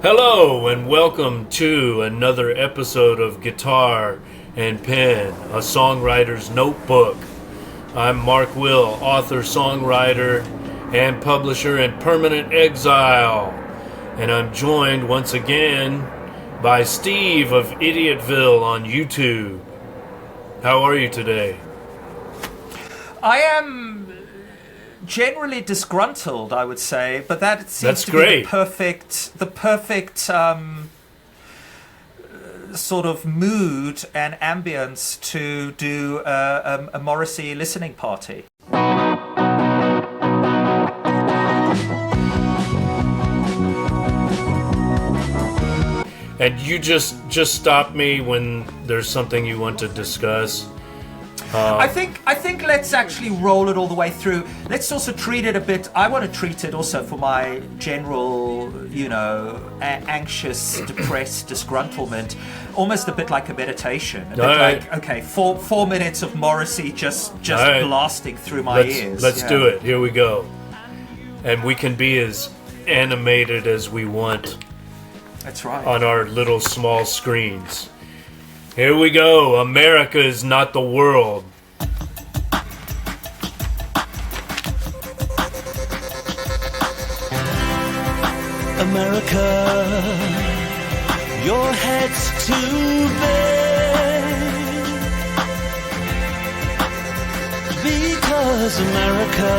Hello and welcome to another episode of Guitar and Pen, a songwriter's notebook. I'm Mark Will, author, songwriter, and publisher in permanent exile. And I'm joined once again by Steve of Idiotville on YouTube. How are you today? I am generally disgruntled, I would say, but that seems to great. be the perfect sort of mood and ambience to do a Morrissey listening party. And you just stop me when there's something you want to discuss. I think let's actually roll it all the way through. Let's also treat it a bit. I want to treat it also for my general, anxious, depressed disgruntlement, almost a bit like a meditation. A bit like, okay, 4 minutes of Morrissey just blasting through my ears. Let's do it. Here we go. And we can be as animated as we want. That's right. On our little small screens. Here we go. America is not the world. America, your head's too big. Because America,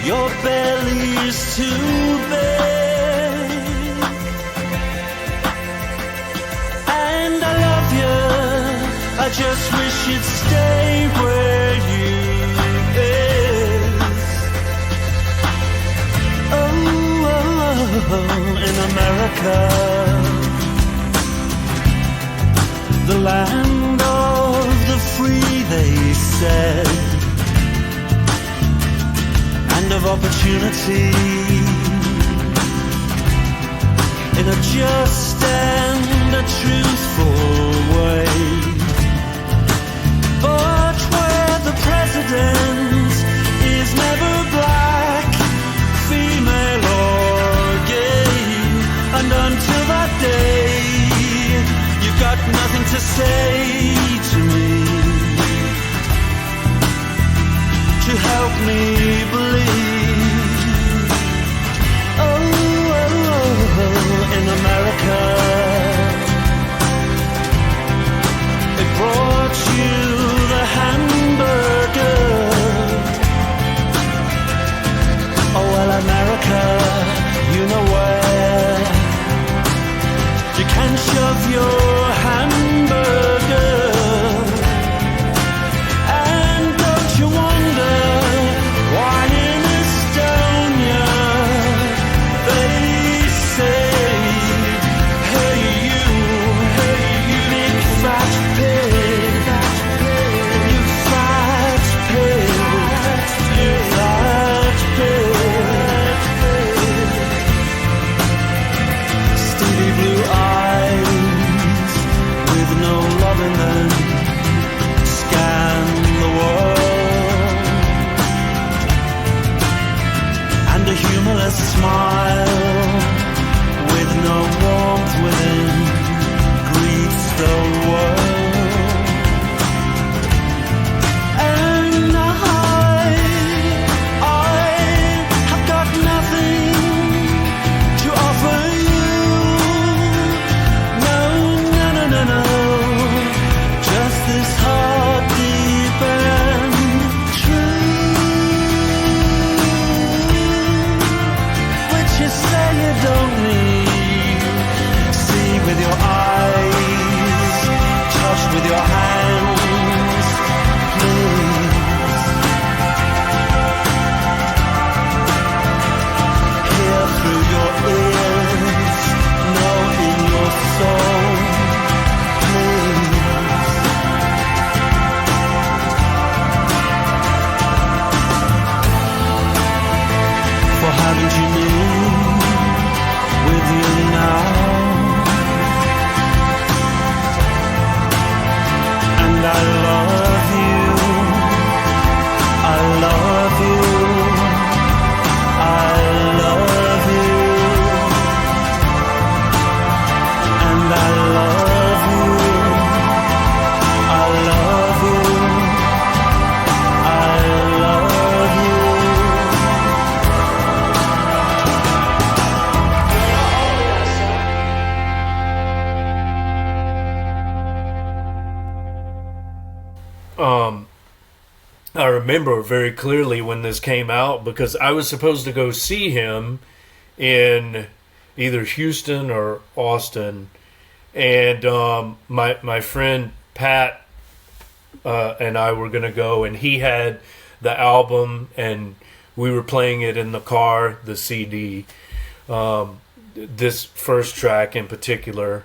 your belly's too big. And I love you, I just wish you'd stay where you is. Oh, in America, the land of the free, they said, and of opportunity, in a just and a truthful way. But where the president is never black, female or gay, and until that day, you've got nothing to say to me to help me believe. Oh, in America, I remember very clearly when this came out because I was supposed to go see him in either Houston or Austin, and my friend Pat and I were gonna go, and he had the album, and we were playing it in the car, the CD. This first track in particular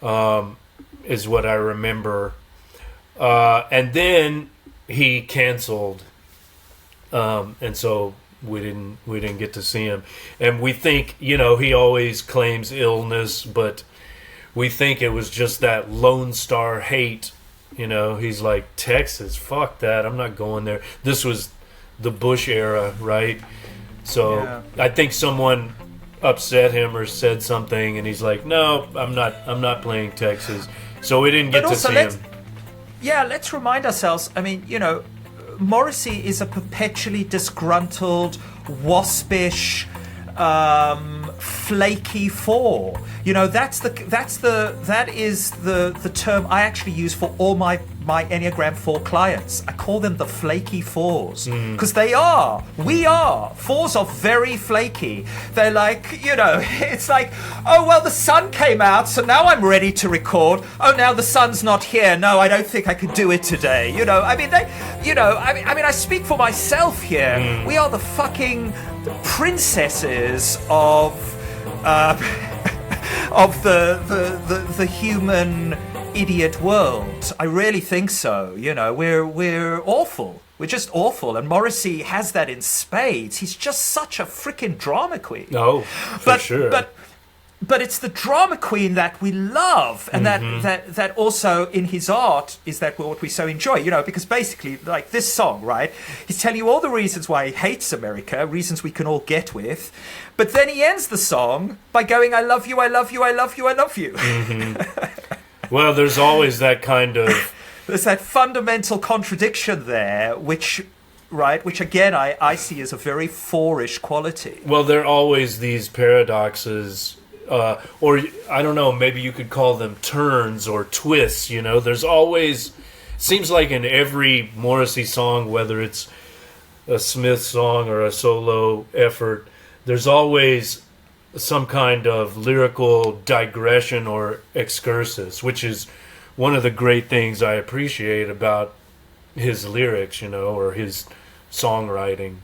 is what I remember, and then he canceled, and so we didn't get to see him. And we think, he always claims illness, but we think it was just that Lone Star hate. He's like, Texas, fuck that, I'm not going there. This was the Bush era, right? So yeah. I think someone upset him or said something, and he's like, no, I'm not playing Texas. So we didn't get to see him. Yeah, let's remind ourselves, Morrissey is a perpetually disgruntled, waspish, flaky four. That is the term I actually use for all my Enneagram 4 clients. I call them the flaky fours, because we are. Fours are very flaky. They're like, it's like, oh, well, the sun came out, so now I'm ready to record. Oh, now the sun's not here. No, I don't think I could do it today. I speak for myself here. We are the fucking princesses of the human idiot world. I really think so. We're awful. We're just awful. And Morrissey has that in spades. He's just such a freaking drama queen. Oh, for sure. But it's the drama queen that we love, and that also in his art is that what we so enjoy, because basically, like this song, right? He's telling you all the reasons why he hates America, reasons we can all get with, but then he ends the song by going, I love you, I love you, I love you, I love you. Well, there's always that kind of... There's that fundamental contradiction there, which again I see as a very four-ish quality. Well, there are always these paradoxes, or I don't know, maybe you could call them turns or twists, There's always, seems like in every Morrissey song, whether it's a Smith song or a solo effort, there's always some kind of lyrical digression or excursus, which is one of the great things I appreciate about his lyrics, or his songwriting.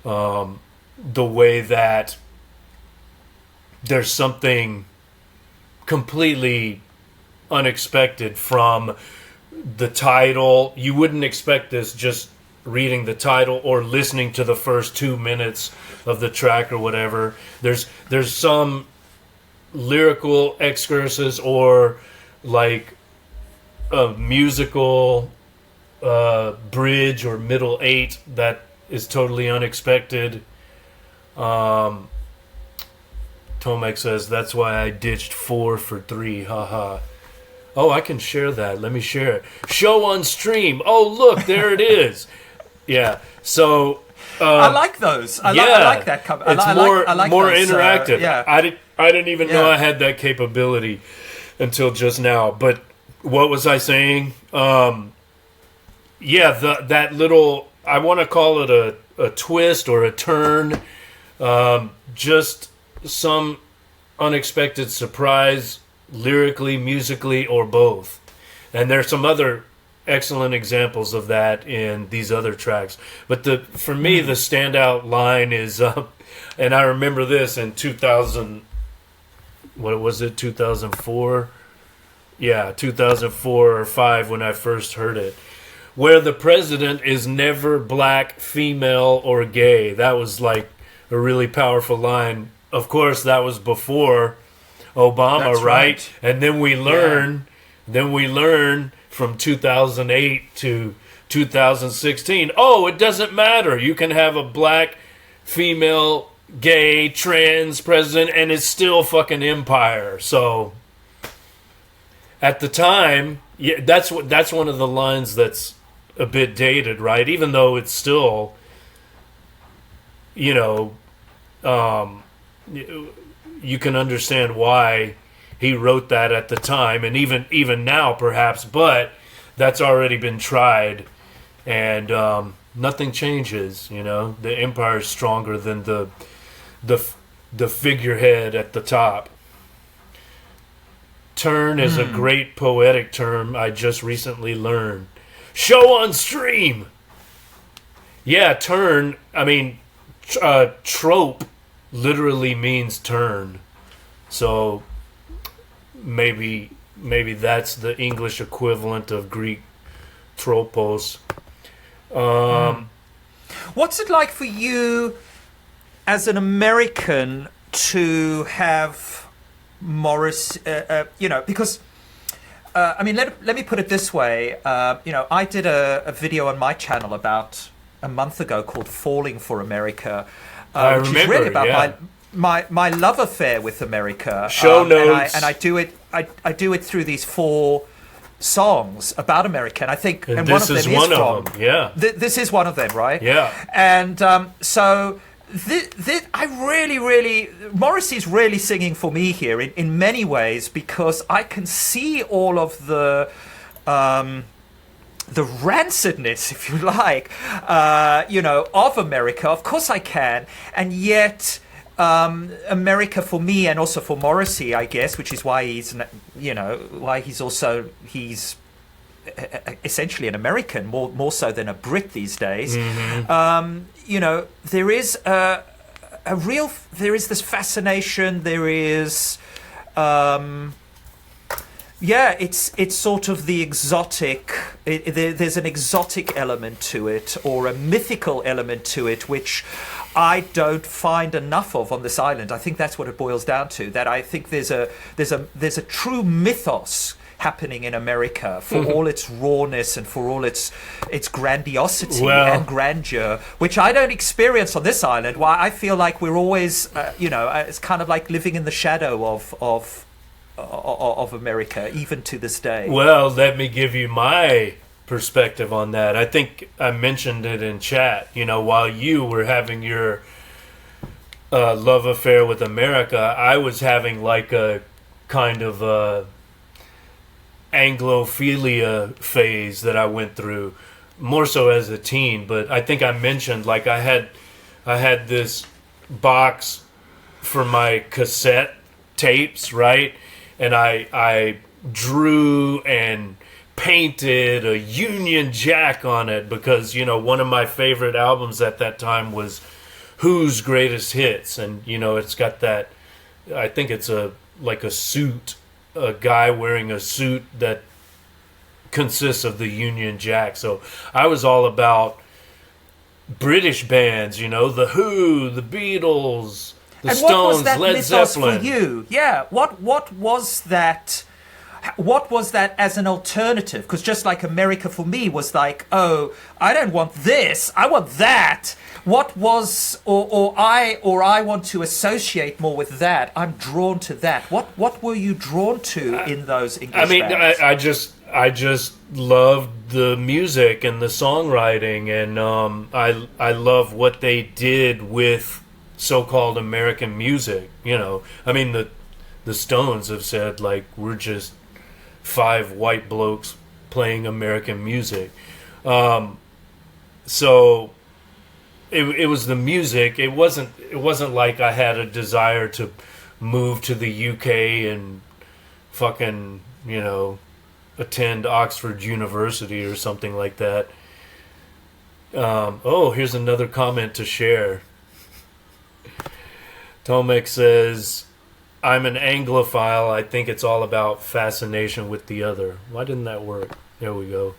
The way that there's something completely unexpected from the title. You wouldn't expect this just reading the title or listening to the first 2 minutes of the track or whatever. There's some lyrical excursus or like a musical bridge or middle eight that is totally unexpected. Tomek says, that's why I ditched 4 for 3, haha. Oh, I can share that. Let me share it. Show on stream. Oh, look, there it is. Yeah, so... I like those. I like that. It's more those, interactive. Yeah. I didn't even know I had that capability until just now. But what was I saying? That little... I want to call it a twist or a turn. Just some unexpected surprise, lyrically, musically, or both. And there's some other excellent examples of that in these other tracks. But for me, the standout line is, and I remember this in 2000, what was it, 2004? Yeah, 2004 or 5 when I first heard it. Where the president is never black, female, or gay. That was like a really powerful line. Of course, that was before Obama, That's right? And then we learn from 2008 to 2016. Oh, it doesn't matter. You can have a black, female, gay, trans president, and it's still fucking empire. So at the time, that's one of the lines that's a bit dated, right? Even though it's still, you can understand why he wrote that at the time, and even now perhaps, but that's already been tried and nothing changes. You know, the empire is stronger than the figurehead at the top. Turn is a great poetic term I just recently learned. Show on stream. Yeah, turn. I mean, trope literally means turn. So maybe that's the English equivalent of Greek tropos. What's it like for you as an American to have Morris, because I mean, let me put it this way. I did a video on my channel about a month ago called "Falling for America," which is really about my love affair with America. Show notes, and I do it. I do it through these 4 songs about America, and I think, and one of them is one from. Of them, yeah. This is one of them, right? Yeah. And so. I really, Morrissey's really singing for me here in many ways, because I can see all of the rancidness, if you like, of America. Of course I can, and yet America for me, and also for Morrissey, I guess, which is why he's essentially an American, more so than a Brit these days. There is there is this fascination. There is, it's sort of the exotic. There's an exotic element to it, or a mythical element to it, which I don't find enough of on this island. I think that's what it boils down to. That I think there's a true mythos happening in America, for all its rawness and for all its grandiosity and grandeur, which I don't experience on this island. Why I feel like we're always, it's kind of like living in the shadow of America, even to this day. Well, let me give you my perspective on that. I think I mentioned it in chat. While you were having your love affair with America, I was having like a kind of Anglophilia phase that I went through, more so as a teen. But I think I mentioned, like, I had this box for my cassette tapes, right? And I drew and painted a Union Jack on it, because one of my favorite albums at that time was Who's Greatest Hits, and it's got that, I think it's like a suit, a guy wearing a suit that consists of the Union Jack. So I was all about British bands, the Who, the Beatles, the and Stones, what was that Led mythos Zeppelin. For you? Yeah, what was that? What was that as an alternative? Because just like America for me was like, oh, I don't want this, I want that. What was, or I want to associate more with that. I'm drawn to that. What were you drawn to in those English bands? I just loved the music and the songwriting, and I love what they did with so-called American music. I mean, the Stones have said, like, we're just 5 white blokes playing American music. So it was the music. It wasn't like I had a desire to move to the UK and fucking, attend Oxford University or something like that. Here's another comment to share. Tomek says, I'm an Anglophile. I think it's all about fascination with the other. Why didn't that work? There we go.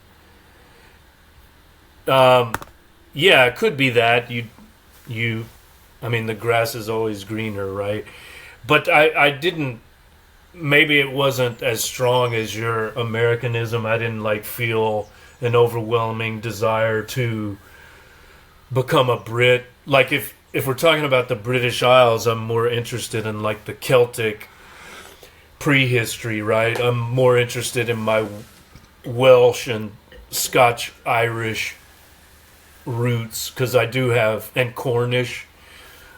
Yeah, it could be that. I mean, the grass is always greener, right? But I didn't, maybe it wasn't as strong as your Americanism. I didn't, feel an overwhelming desire to become a Brit. Like, if we're talking about the British Isles, I'm more interested in, the Celtic prehistory, right? I'm more interested in my Welsh and Scotch-Irish roots, because I do have, and Cornish,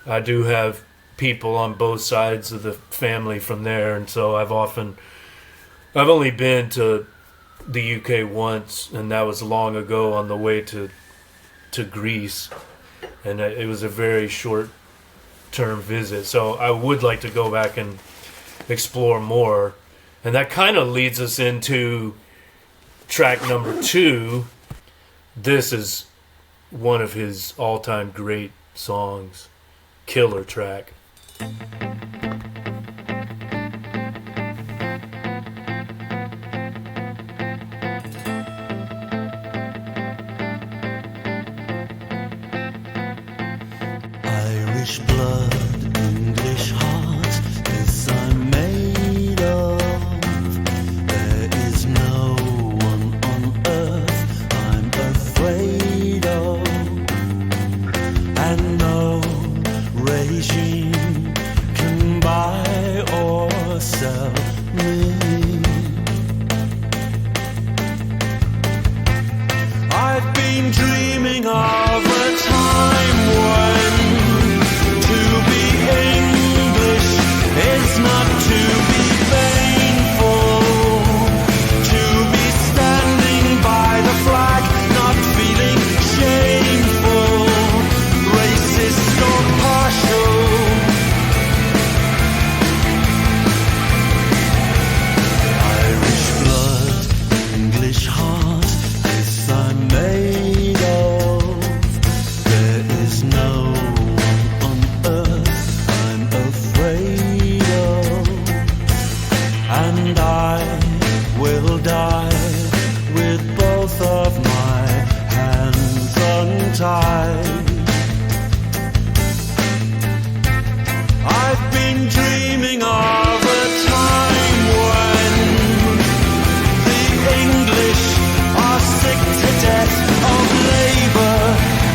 I do have people on both sides of the family from there, and so I've only been to the UK once, and that was long ago on the way to Greece, and it was a very short-term visit. So I would like to go back and explore more, and that kind of leads us into track number 2. This is one of his all-time great songs, killer track. Irish blood, English heart, this I'm made of. There is no one on earth I'm afraid of, and no regime can buy or sell me. I've been dreaming of a time when to be English is not to be painful, to be standing by the flag, not feeling shameful, racist or partial. Irish blood, English heart, this I'm made of. There is no one on earth I'm afraid of, and I will die with both of my hands untied. I've been dreaming of a time when the English are sick to death of Labour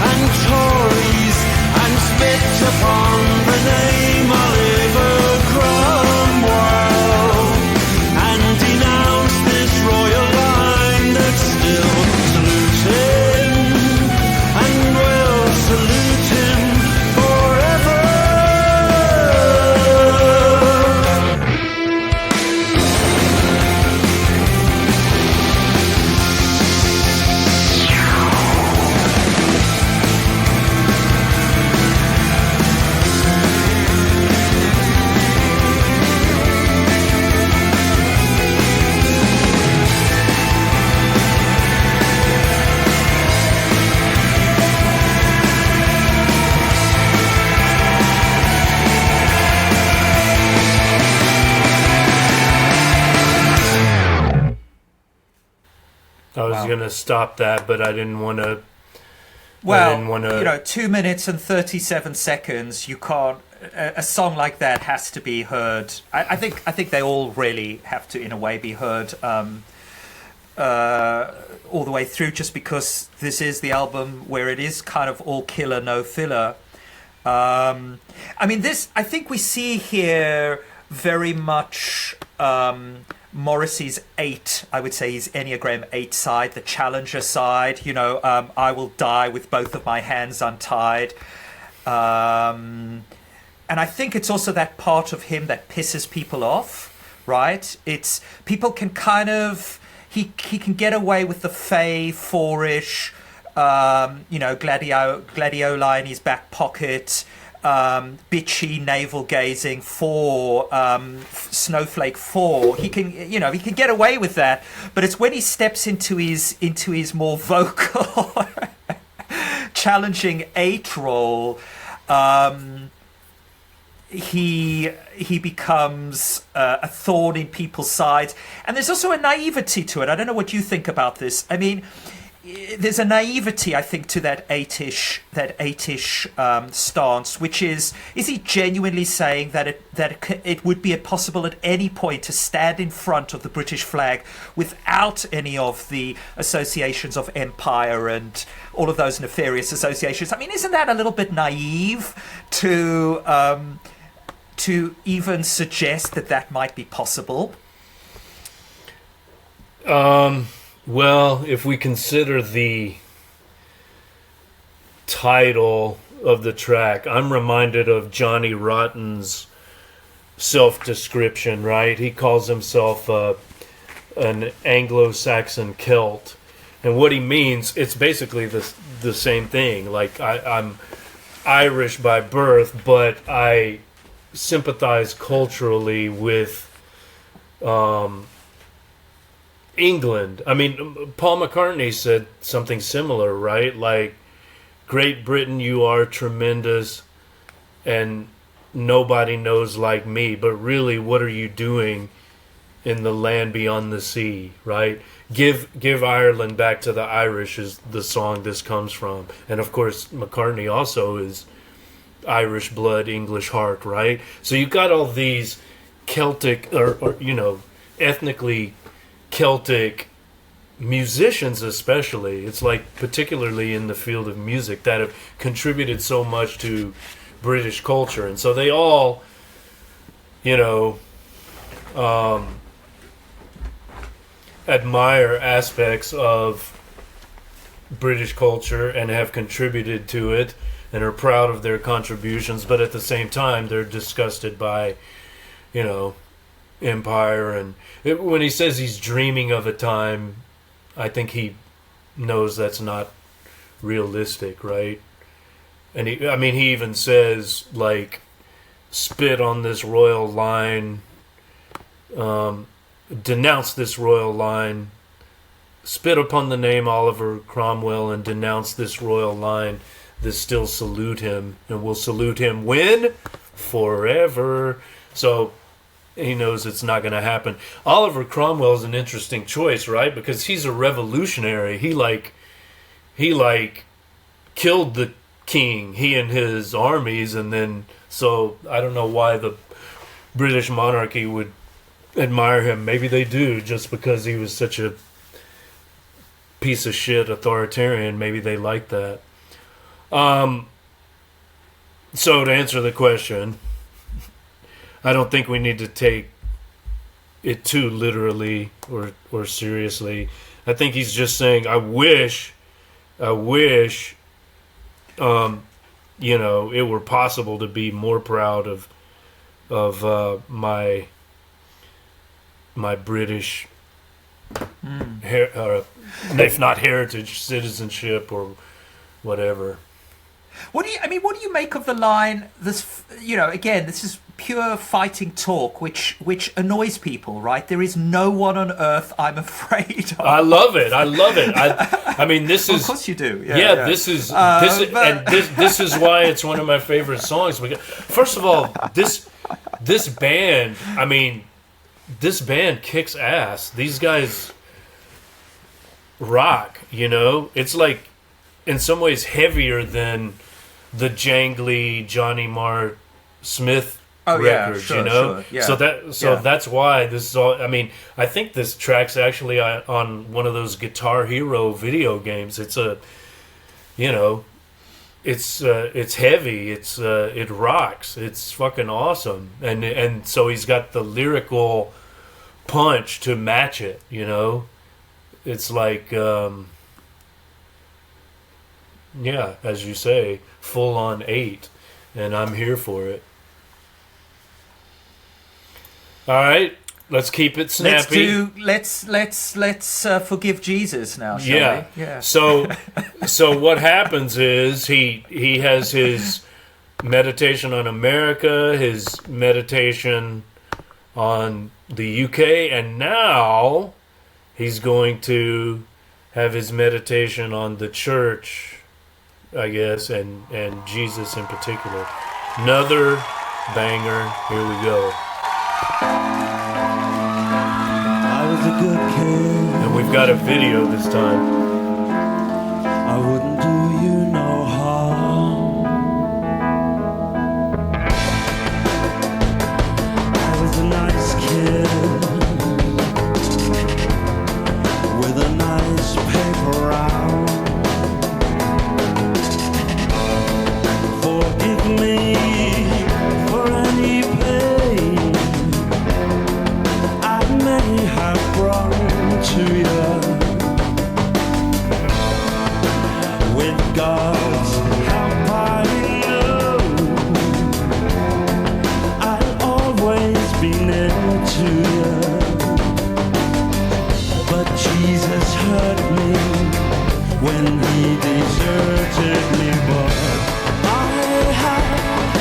and Tories, and spit upon the name Oliver Cromwell, and denounce this royal line that's still saluting, and will salute him forever. I was going to stop that, but I didn't want to. Well, 2 minutes and 37 seconds. You can't. A song like that has to be heard. I think they all really have to, in a way, be heard all the way through. Just because this is the album where it is kind of all killer, no filler. I mean, this. I think we see here very much. Morrissey's 8, I would say his Enneagram 8 side, the challenger side, I will die with both of my hands untied. And I think it's also that part of him that pisses people off, right? It's people can kind of, he can get away with the fey, four-ish, gladiola in his back pocket, bitchy navel gazing for snowflake 4. He can get away with that, but it's when he steps into his more vocal challenging 8 role, he becomes a thorn in people's sides. And there's also a naivety to it. I don't know what you think about this. I mean, there's a naivety, I think, to that 8-ish stance, which is he genuinely saying that it would be possible at any point to stand in front of the British flag without any of the associations of empire and all of those nefarious associations? I mean, isn't that a little bit naive to even suggest that might be possible? Well, if we consider the title of the track, I'm reminded of Johnny Rotten's self-description, right? He calls himself a an Anglo-Saxon Celt. And what he means, it's basically the same thing. Like, I'm Irish by birth, but I sympathize culturally with England. I mean, Paul McCartney said something similar, right? Like, Great Britain, you are tremendous, and nobody knows like me. But really, what are you doing in the land beyond the sea, right? Give Ireland back to the Irish is the song this comes from. And of course, McCartney also is Irish blood, English heart, right? So you've got all these Celtic, or you know, ethnically Celtic musicians especially. It's like particularly in the field of music that have contributed so much to British culture. And so they all, you know, admire aspects of British culture and have contributed to it and are proud of their contributions, but at the same time they're disgusted by, you know, empire. And when he says he's dreaming of a time, I think he knows that's not realistic, right? And he even says, like, spit on this royal line, denounce this royal line, spit upon the name Oliver Cromwell and denounce this royal line, this still salute him, and will salute him when? Forever. So he knows it's not going to happen. Oliver Cromwell is an interesting choice, right? Because he's a revolutionary. He killed the king, he and his armies, and then, so I don't know why the British monarchy would admire him. Maybe they do, just because he was such a piece of shit authoritarian. Maybe they like that. So to answer the question, I don't think we need to take it too literally or seriously. I think he's just saying, I wish, you know, it were possible to be more proud of my British, if not heritage, citizenship or whatever. What do you make of the line? This, you know, again, this is pure fighting talk, which annoys people, right? There is no one on earth I'm afraid of. I love it. I mean, this is. Of course you do. Yeah. This is why it's one of my favorite songs. Because, first of all, this band. I mean, this band kicks ass. These guys rock. You know, it's like in some ways heavier than the jangly Johnny Marr Smith records, sure, you know? Sure, yeah. So that's why this is all. I mean, I think this track's actually on one of those Guitar Hero video games. It's a, you know, it's heavy. It rocks. It's fucking awesome. And so he's got the lyrical punch to match it, you know? It's like, yeah, as you say, full on 8, and I'm here for it. All right, let's keep it snappy. Let's forgive Jesus now, shall we? Yeah. So what happens is he has his meditation on America, his meditation on the UK, and now he's going to have his meditation on the church, I guess, and Jesus in particular. Another banger. Here we go. I was a good kid. And we've got a video this time. I wouldn't do you no harm. I was a nice kid with a nice paper round. Forgive me for any pain I may have brought to you. With God's help, I know I'll always be near to you. when he deserted me, but I have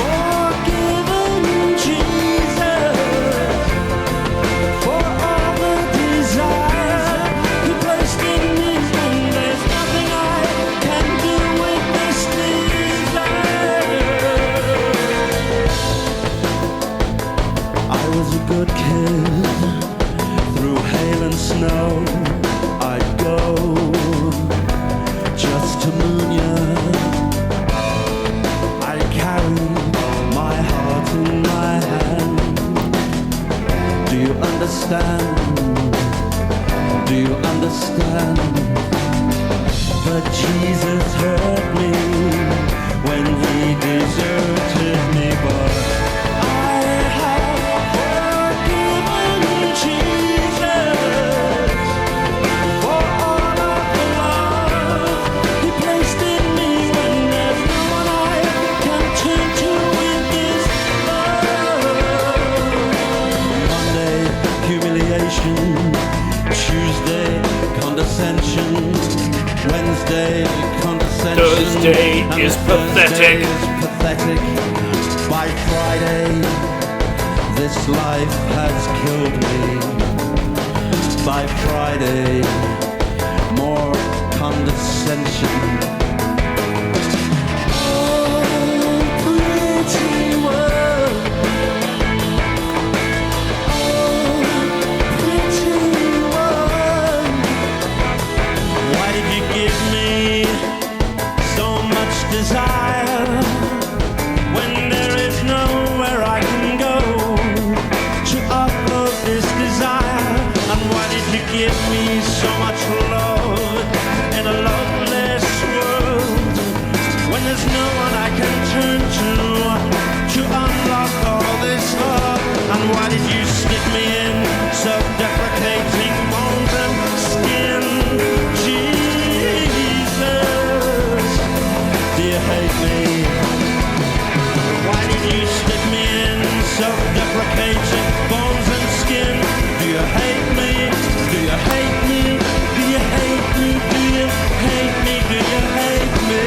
forgiven Jesus for all the desire he placed in me, and there's nothing I can do with this desire. I was a good kid, through hail and snow I'd go just to moon ya. I carried my heart in my hand. Do you understand? Do you understand? But Jesus hurt me when he deserted me, but I have forgiven Jesus for all of the love he placed in me, when there's no one I can turn to with this love. Monday, humiliation. Tuesday, condescension. Wednesday, condescension. Thursday And is Thursday pathetic. is pathetic. By Friday, this life has killed me. By Friday, more condescension. Oh, pretty world. Oh, pretty world. Why did you give me so much desire when there is nowhere I can go to upload this desire? And why did you give me so much love in a loveless world when there's no one I can turn to unlock all this love? And why did you stick me in self-deprecating bones and skin? Jesus, do you hate me? Why did you stick me in self-deprecating bones and skin? Do you hate me? Do you hate me? Do you hate me? Do you hate me? Do you hate me?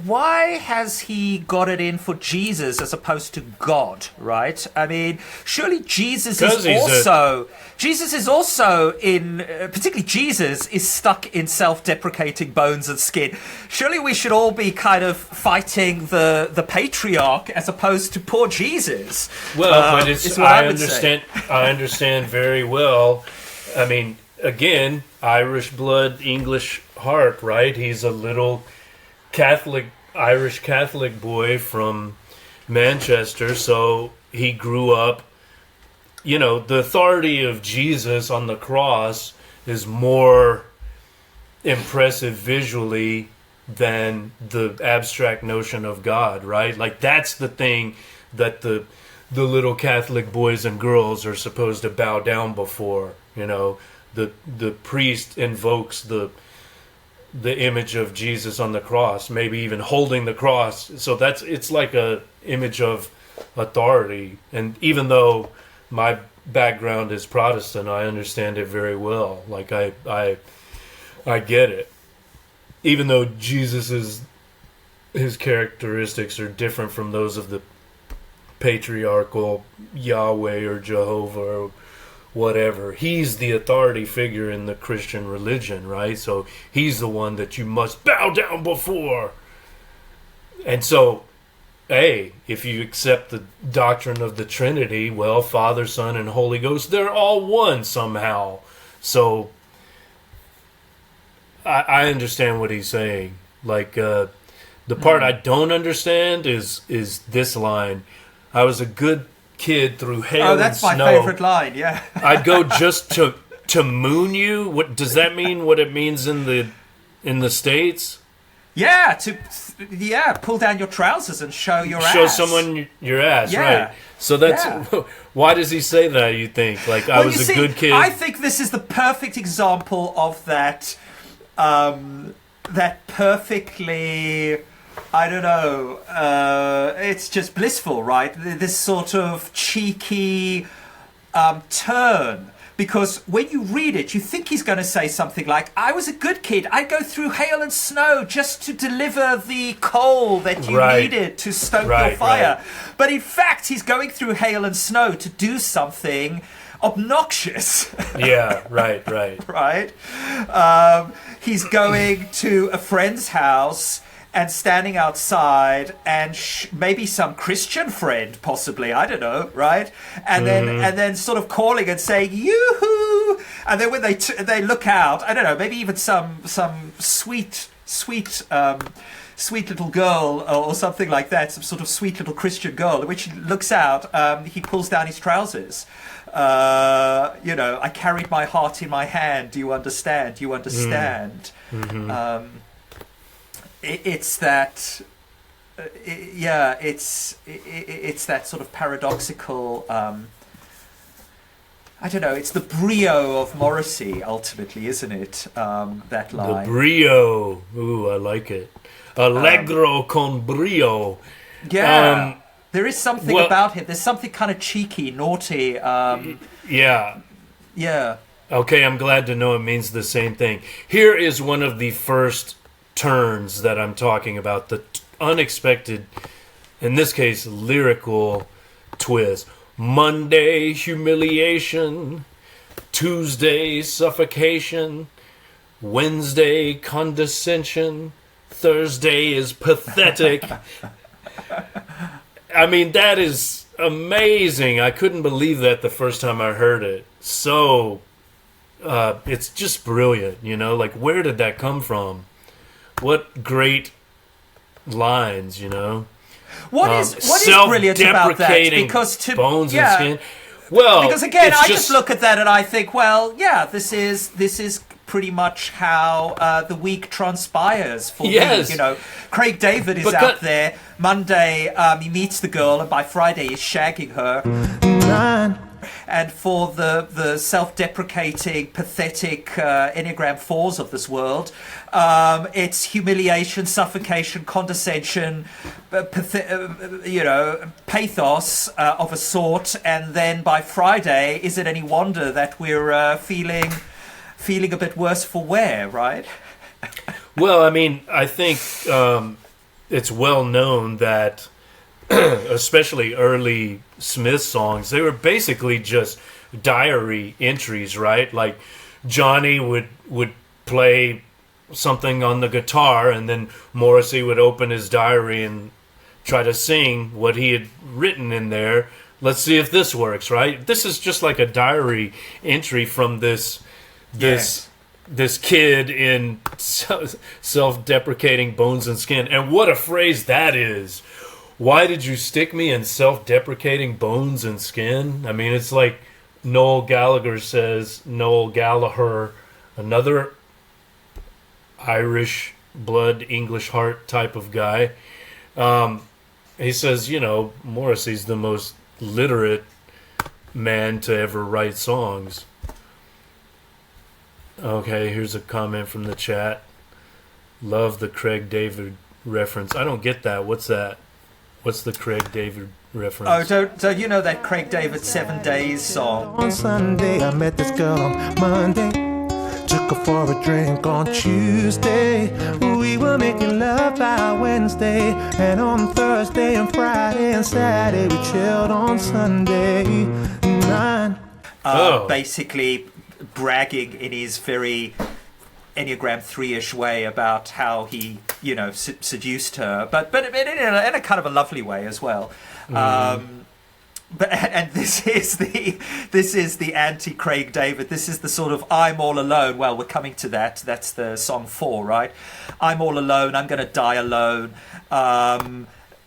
Why has he got it in for Jesus as opposed to God, right? I mean, surely Jesus is also in, particularly Jesus is stuck in self-deprecating bones and skin. Surely we should all be kind of fighting the patriarch as opposed to poor Jesus. Well, but is what I would say. I understand very well. I mean, again, Irish blood, English heart, right? He's a little Irish Catholic boy from Manchester, so he grew up, you know, the authority of Jesus on the cross is more impressive visually than the abstract notion of God, right? Like, that's the thing that the little Catholic boys and girls are supposed to bow down before, you know. The priest invokes the image of Jesus on the cross, maybe even holding the cross. So it's like a image of authority. And even though my background is Protestant, I understand it very well. Like I get it. Even though his characteristics are different from those of the patriarchal Yahweh or Jehovah or whatever. He's the authority figure in the Christian religion, right? So he's the one that you must bow down before. And so, hey, if you accept the doctrine of the Trinity, well, Father, Son, and Holy Ghost, they're all one somehow. So I understand what he's saying. Like, the part I don't understand is this line. I was a good kid through hail and snow. Oh, that's my favorite line, yeah. I'd go just to moon you? What does that mean? What it means in the States? Yeah, pull down your trousers and show your ass. Show someone your ass, Yeah. right? So that's Yeah. why does he say that? You think like I Well, was you a see, good kid? I think this is the perfect example of that. That perfectly, I don't know. It's just blissful, right? This sort of cheeky turn. Because when you read it, you think he's going to say something like, I was a good kid. I'd go through hail and snow just to deliver the coal that you needed to stoke your fire. Right. But in fact, he's going through hail and snow to do something obnoxious. Yeah, right. Right? He's going to a friend's house and standing outside, and maybe some Christian friend, possibly, I don't know, right? And then sort of calling and saying yoo-hoo, and then when they look out, I don't know, maybe even some sweet little girl or something like that, some sort of sweet little Christian girl, when she looks out, he pulls down his trousers. I carried my heart in my hand. Do you understand? Do you understand? It's that, it's that sort of paradoxical. I don't know. It's the brio of Morrissey, ultimately, isn't it? That line. The brio. Ooh, I like it. Allegro con brio. Yeah. There is something about him. There's something kind of cheeky, naughty. Yeah. Yeah. Okay, I'm glad to know it means the same thing. Here is one of the first turns that I'm talking about, the unexpected, in this case, lyrical twist. Monday, humiliation. Tuesday, suffocation. Wednesday, condescension. Thursday is pathetic. I mean, that is amazing. I couldn't believe that the first time I heard it. So, it's just brilliant, like, where did that come from? What great lines, What is brilliant about that? Because bones and skin. Well, because again, I just look at that and I think, well, yeah, this is pretty much how the week transpires for me. Craig David is out there. Monday, he meets the girl, and by Friday, he's shagging her. And for the self-deprecating, pathetic Enneagram 4s of this world, it's humiliation, suffocation, condescension, pathos of a sort. And then by Friday, is it any wonder that we're feeling a bit worse for wear, right? Well, I mean, I think it's well known that especially early Smith songs, they were basically just diary entries, right? Like Johnny would play something on the guitar, and then Morrissey would open his diary and try to sing what he had written in there. Let's see if this works, right? This is just like a diary entry from this kid in self-deprecating bones and skin. And what a phrase that is. Why did you stick me in self-deprecating bones and skin? I mean, it's like Noel Gallagher says, Noel Gallagher, another Irish blood, English heart type of guy. He says, Morrissey's the most literate man to ever write songs. Okay, here's a comment from the chat. Love the Craig David reference. I don't get that. What's that? What's the Craig David reference? Oh, don't you know that Craig David 7 Days song? On Sunday, I met this girl on Monday. Took her for a drink on Tuesday. We were making love by Wednesday. And on Thursday and Friday and Saturday, we chilled on Sunday. Basically bragging in his very Enneagram 3-ish way about how he, seduced her, but in a kind of a lovely way as well. But this is the anti Craig David. This is the sort of I'm all alone. Well, we're coming to that. That's the song 4, right? I'm all alone. I'm going to die alone.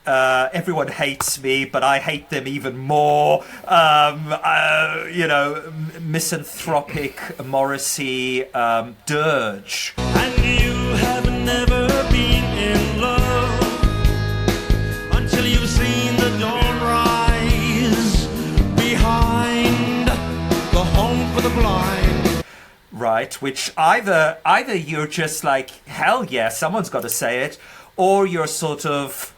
Everyone hates me, but I hate them even more. Misanthropic Morrissey dirge. And you have never been right? Which either you're just like, hell yeah, someone's got to say it, or you're sort of,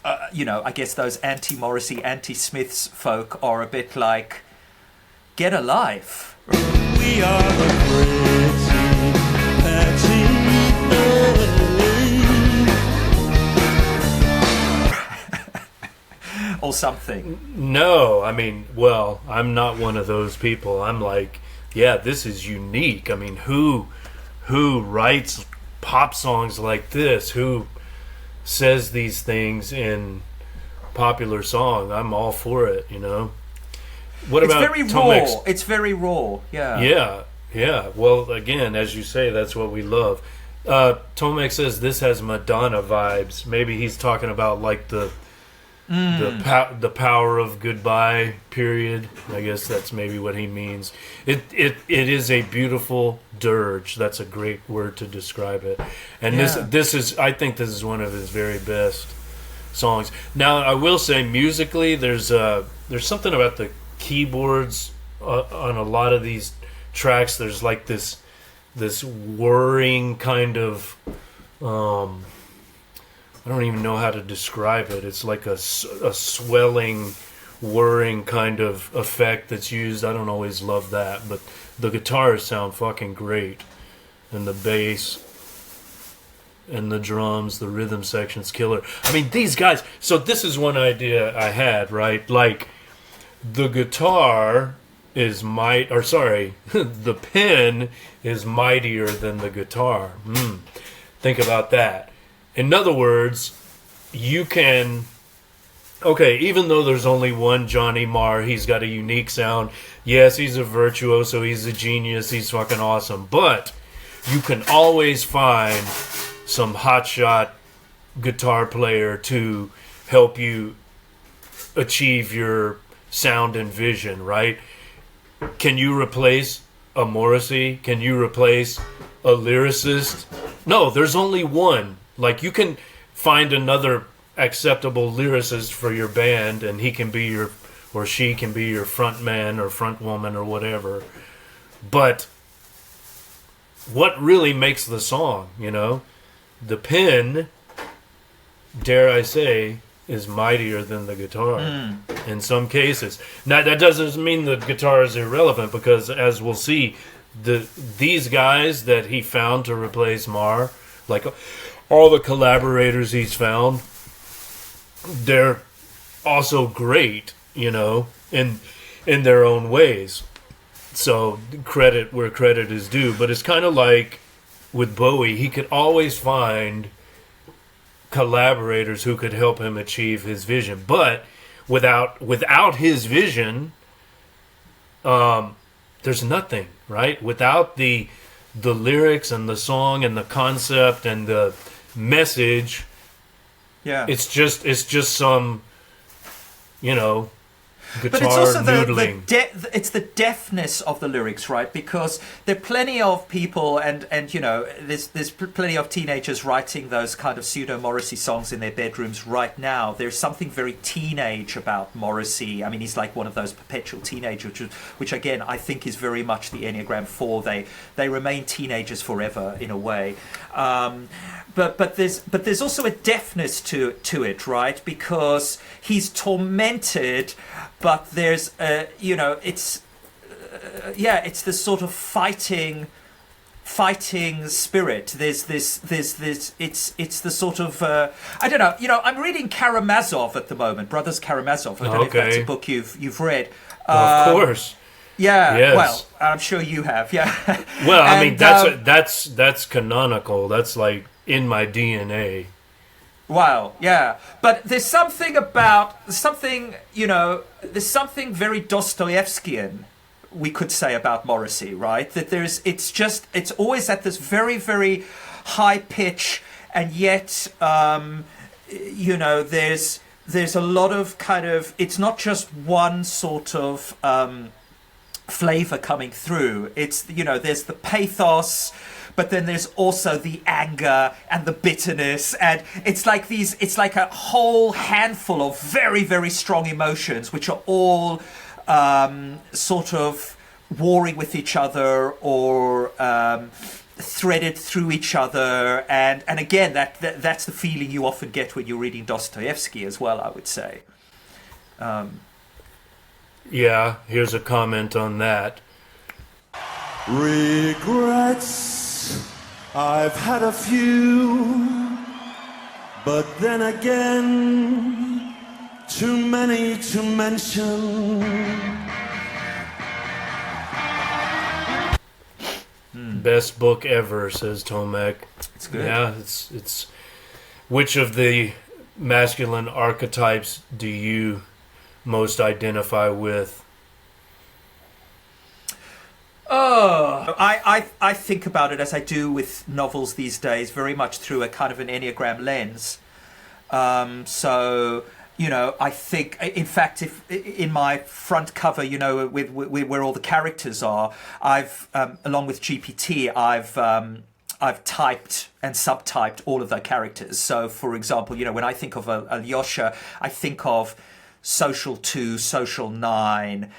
I guess those anti-Morrissey, anti-Smiths folk are a bit like, get a life. We are the pretty or something. No, I mean, well, I'm not one of those people. I'm like, yeah, this is unique. I mean, who writes pop songs like this? Who says these things in popular song? I'm all for it, What It's about very Tomek's? raw. It's very raw. Yeah. Yeah. Well, again, as you say, that's what we love. Tomek says this has Madonna vibes. Maybe he's talking about like the power of goodbye period. I guess that's maybe what he means. It is a beautiful dirge. That's a great word to describe it. And this is, I think this is one of his very best songs. Now I will say musically there's something about the keyboards on a lot of these tracks. There's like this whirring kind of I don't even know how to describe it. It's like a swelling, whirring kind of effect that's used. I don't always love that, but the guitars sound fucking great. And the bass and the drums, the rhythm section's killer. I mean, these guys... So this is one idea I had, right? Like, the guitar is the pen is mightier than the guitar. Think about that. In other words, you can... Okay, even though there's only one Johnny Marr, he's got a unique sound. Yes, he's a virtuoso, he's a genius, he's fucking awesome. But you can always find some hotshot guitar player to help you achieve your sound and vision, right? Can you replace a Morrissey? Can you replace a lyricist? No, there's only one. Like, you can find another acceptable lyricist for your band, and he can be your, or she can be your front man or front woman or whatever. But what really makes the song, the pen, dare I say, is mightier than the guitar in some cases. Now, that doesn't mean the guitar is irrelevant, because as we'll see, these guys that he found to replace Marr, like all the collaborators he's found, they're also great, in their own ways. So credit where credit is due. But it's kind of like with Bowie, he could always find collaborators who could help him achieve his vision. But without his vision, there's nothing, right? Without the lyrics and the song and the concept and the message, it's just some guitar but it's also noodling. It's the deftness of the lyrics, right? Because there are plenty of people, and there's plenty of teenagers writing those kind of pseudo Morrissey songs in their bedrooms right now. There's something very teenage about Morrissey. I mean, he's like one of those perpetual teenagers, which again I think is very much the Enneagram 4. They remain teenagers forever in a way. But there's also a deafness to it, right? Because he's tormented, but there's it's this sort of fighting spirit. There's this it's the sort of I don't know. I'm reading Karamazov at the moment, Brothers Karamazov. I don't know if that's a book you've read. Of course. Yeah. Yes. Well, I'm sure you have. Yeah. Well, I mean that's canonical. That's like in my DNA. Wow, yeah. But there's something very Dostoevskian, we could say, about Morrissey, right? That it's always at this very, very high pitch, and yet, there's a lot of kind of, it's not just one sort of flavor coming through. It's, there's the pathos, but then there's also the anger and the bitterness, and it's like a whole handful of very, very strong emotions, which are all sort of warring with each other or threaded through each other, and again that's the feeling you often get when you're reading Dostoevsky as well, I would say. Yeah, here's a comment on that. Regrets, I've had a few, but then again, too many to mention. Best book ever, says Tomek. It's good. Yeah, it's. Which of the masculine archetypes do you most identify with? Oh, I think about it as I do with novels these days, very much through a kind of an Enneagram lens. So, you know, I think, in fact, if in my front cover, you know, with where all the characters are, I've along with GPT, I've typed and subtyped all of the characters. So, for example, you know, when I think of Alyosha, I think of Social 2, Social 9.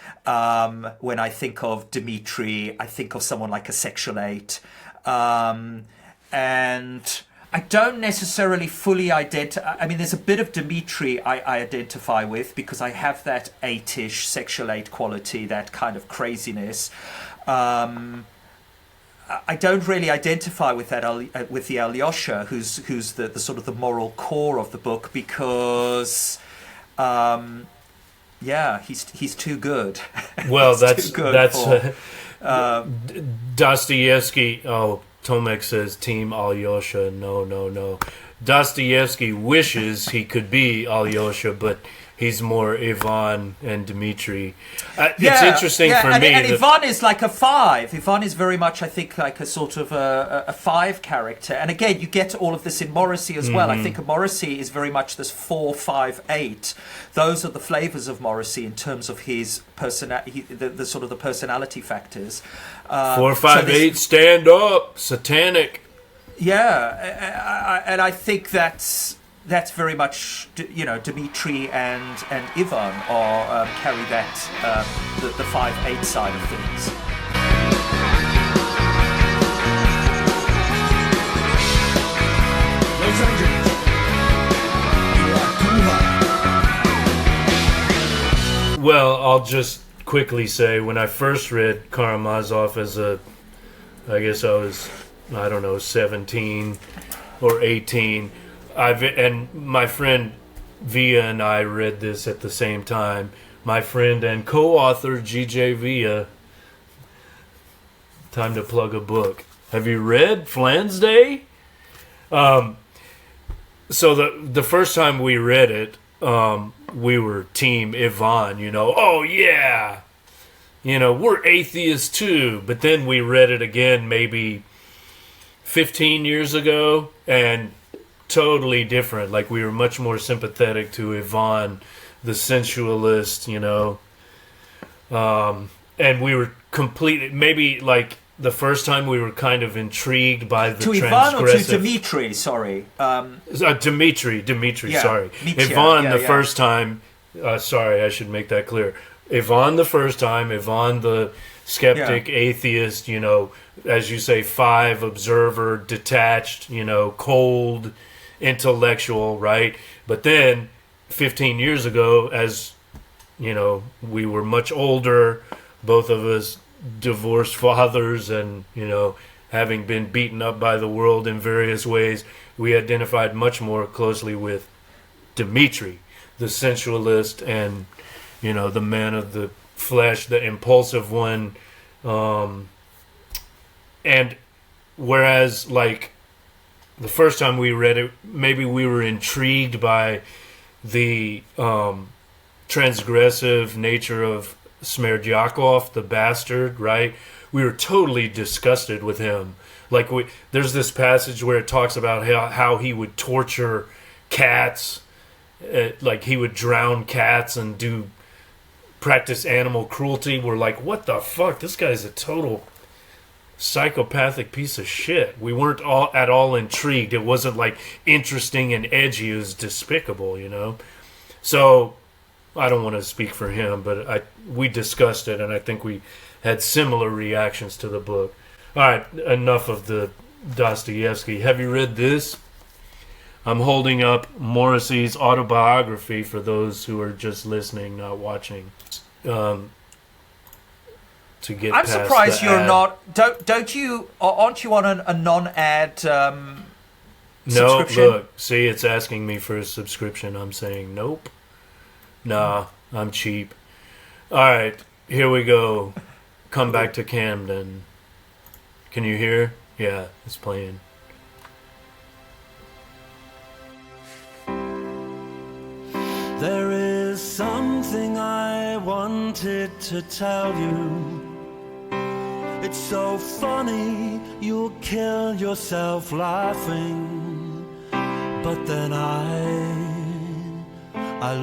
When I think of Dmitri, I think of someone like a Sexual 8. And I don't necessarily fully identify. I mean, there's a bit of Dmitri I identify with because I have that 8-ish, Sexual 8 quality, that kind of craziness. I don't really identify with that with the Alyosha, who's the sort of the moral core of the book, because yeah, he's too good. Well, He's too good Dostoevsky. Oh, Tomek says Team Alyosha. No. Dostoevsky wishes he could be Alyosha, but he's more Ivan and Dmitri. It's interesting for me. And Ivan is like a 5. Ivan is very much, I think, like a sort of a 5 character. And again, you get all of this in Morrissey as well. I think Morrissey is very much this 4, 5, 8. Those are the flavors of Morrissey in terms of his personality, the sort of the personality factors. 4, 5, 8, stand up, satanic. Yeah, and I think that's very much, you know, Dmitri and Ivan are carry that the 5-8 side of things. Los Angeles, you are too hot. Well, I'll just quickly say, when I first read Karamazov as I guess I was, 17 or 18, and my friend Via and I read this at the same time. My friend and co-author GJ Via. Time to plug a book. Have you read Flan's Day? So the first time we read it, we were Team Ivan, you know. Oh yeah, you know, we're atheists too. But then we read it again maybe 15 years ago, and totally different. Like, we were much more sympathetic to Ivan, the sensualist, you know. And we were completely, maybe like the first time we were kind of intrigued by the to Ivan or to Dmitri? Sorry, Dmitri. Yeah, Sorry, Mightier, Ivan the first time. Sorry, I should make that clear. Ivan the first time. Ivan the skeptic, atheist. You know, as you say, 5 observer, detached. You know, cold, intellectual, right? But then 15 years ago, as you know, we were much older, both of us divorced fathers, and you know, having been beaten up by the world in various ways, we identified much more closely with Dmitri, the sensualist, and you know, the man of the flesh, the impulsive one. And whereas, like, the first time we read it, maybe we were intrigued by the transgressive nature of Smerdyakov, the bastard, right? We were totally disgusted with him. Like, there's this passage where it talks about how he would torture cats, like he would drown cats and practice animal cruelty. We're like, what the fuck? This guy's a total psychopathic piece of shit. We weren't at all intrigued. It wasn't like interesting and edgy. It was despicable, you know? So I don't want to speak for him, but we discussed it, and I think we had similar reactions to the book. All right, enough of the Dostoevsky. Have you read this? I'm holding up Morrissey's autobiography for those who are just listening, not watching. To get I'm past surprised the you're ad. not. Don't you? Aren't you on a non-ad No, subscription? look. See, it's asking me for a subscription. I'm saying nope. Nah, I'm cheap. All right, here we go. Come back to Camden. Can you hear? Yeah, it's playing. There is something I wanted to tell you. It's so funny, you'll kill yourself laughing. But then I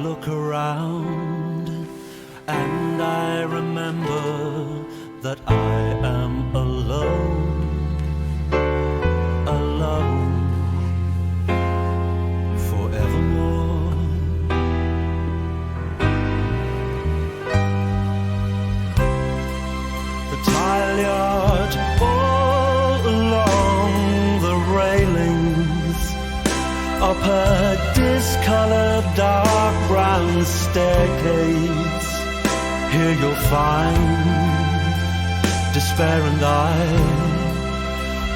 look around and I remember that I am alone, alone, forevermore. The tile yard all along the railings, up a discolored dark brown staircase. Here you'll find despair and I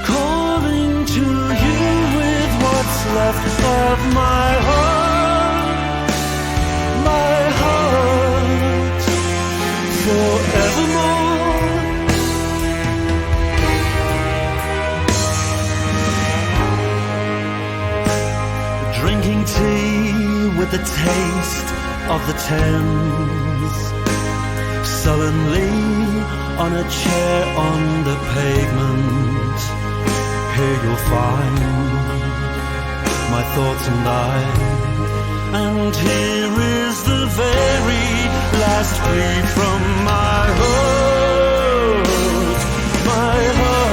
calling to you with what's left of my heart, forevermore. Drinking tea with the taste of the Thames, sullenly on a chair on the pavement. Here you'll find my thoughts and and here is the very last plea from my heart, forevermore.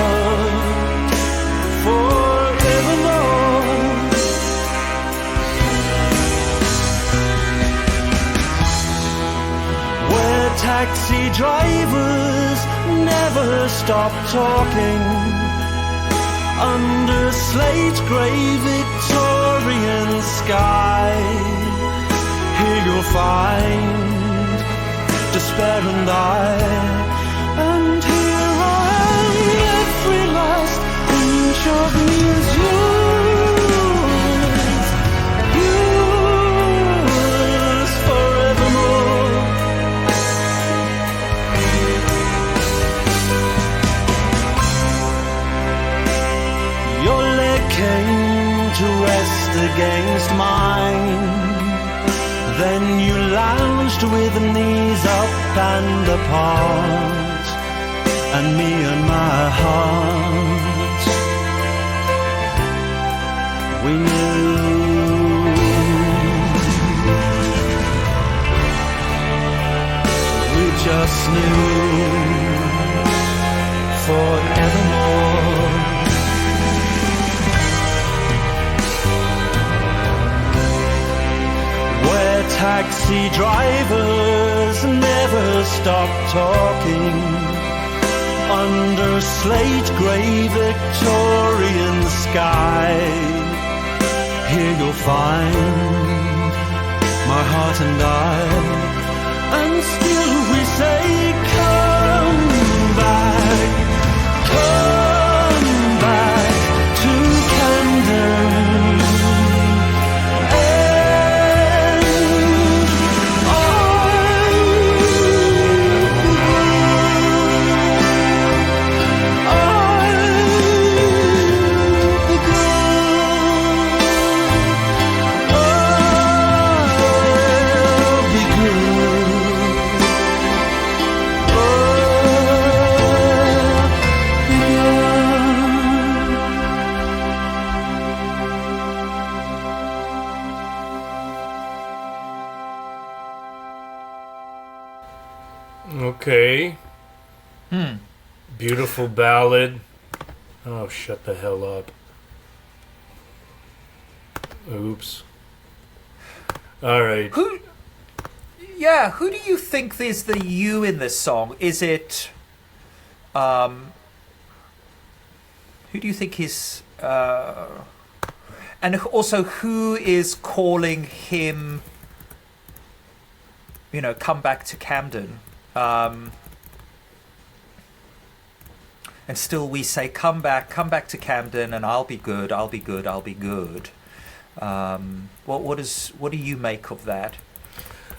Where taxi drivers never stop talking, under slate grey Victorian sky. Here you'll find despair and and here I am, every last inch of me is yours forevermore. Your leg came to rest against mine. Then you lounged with knees up and apart, and me and my heart, we knew. We just knew forevermore. Where taxi drivers never stop talking, under slate grey Victorian sky. Here you'll find my heart and and still we say come back to Camden. Okay. Beautiful ballad. Oh, shut the hell up. Oops. All right. Who do you think is the you in this song? Is it Who do you think is... and also, who is calling him, come back to Camden? And still we say, come back to Camden, and I'll be good, I'll be good, I'll be good. What do you make of that?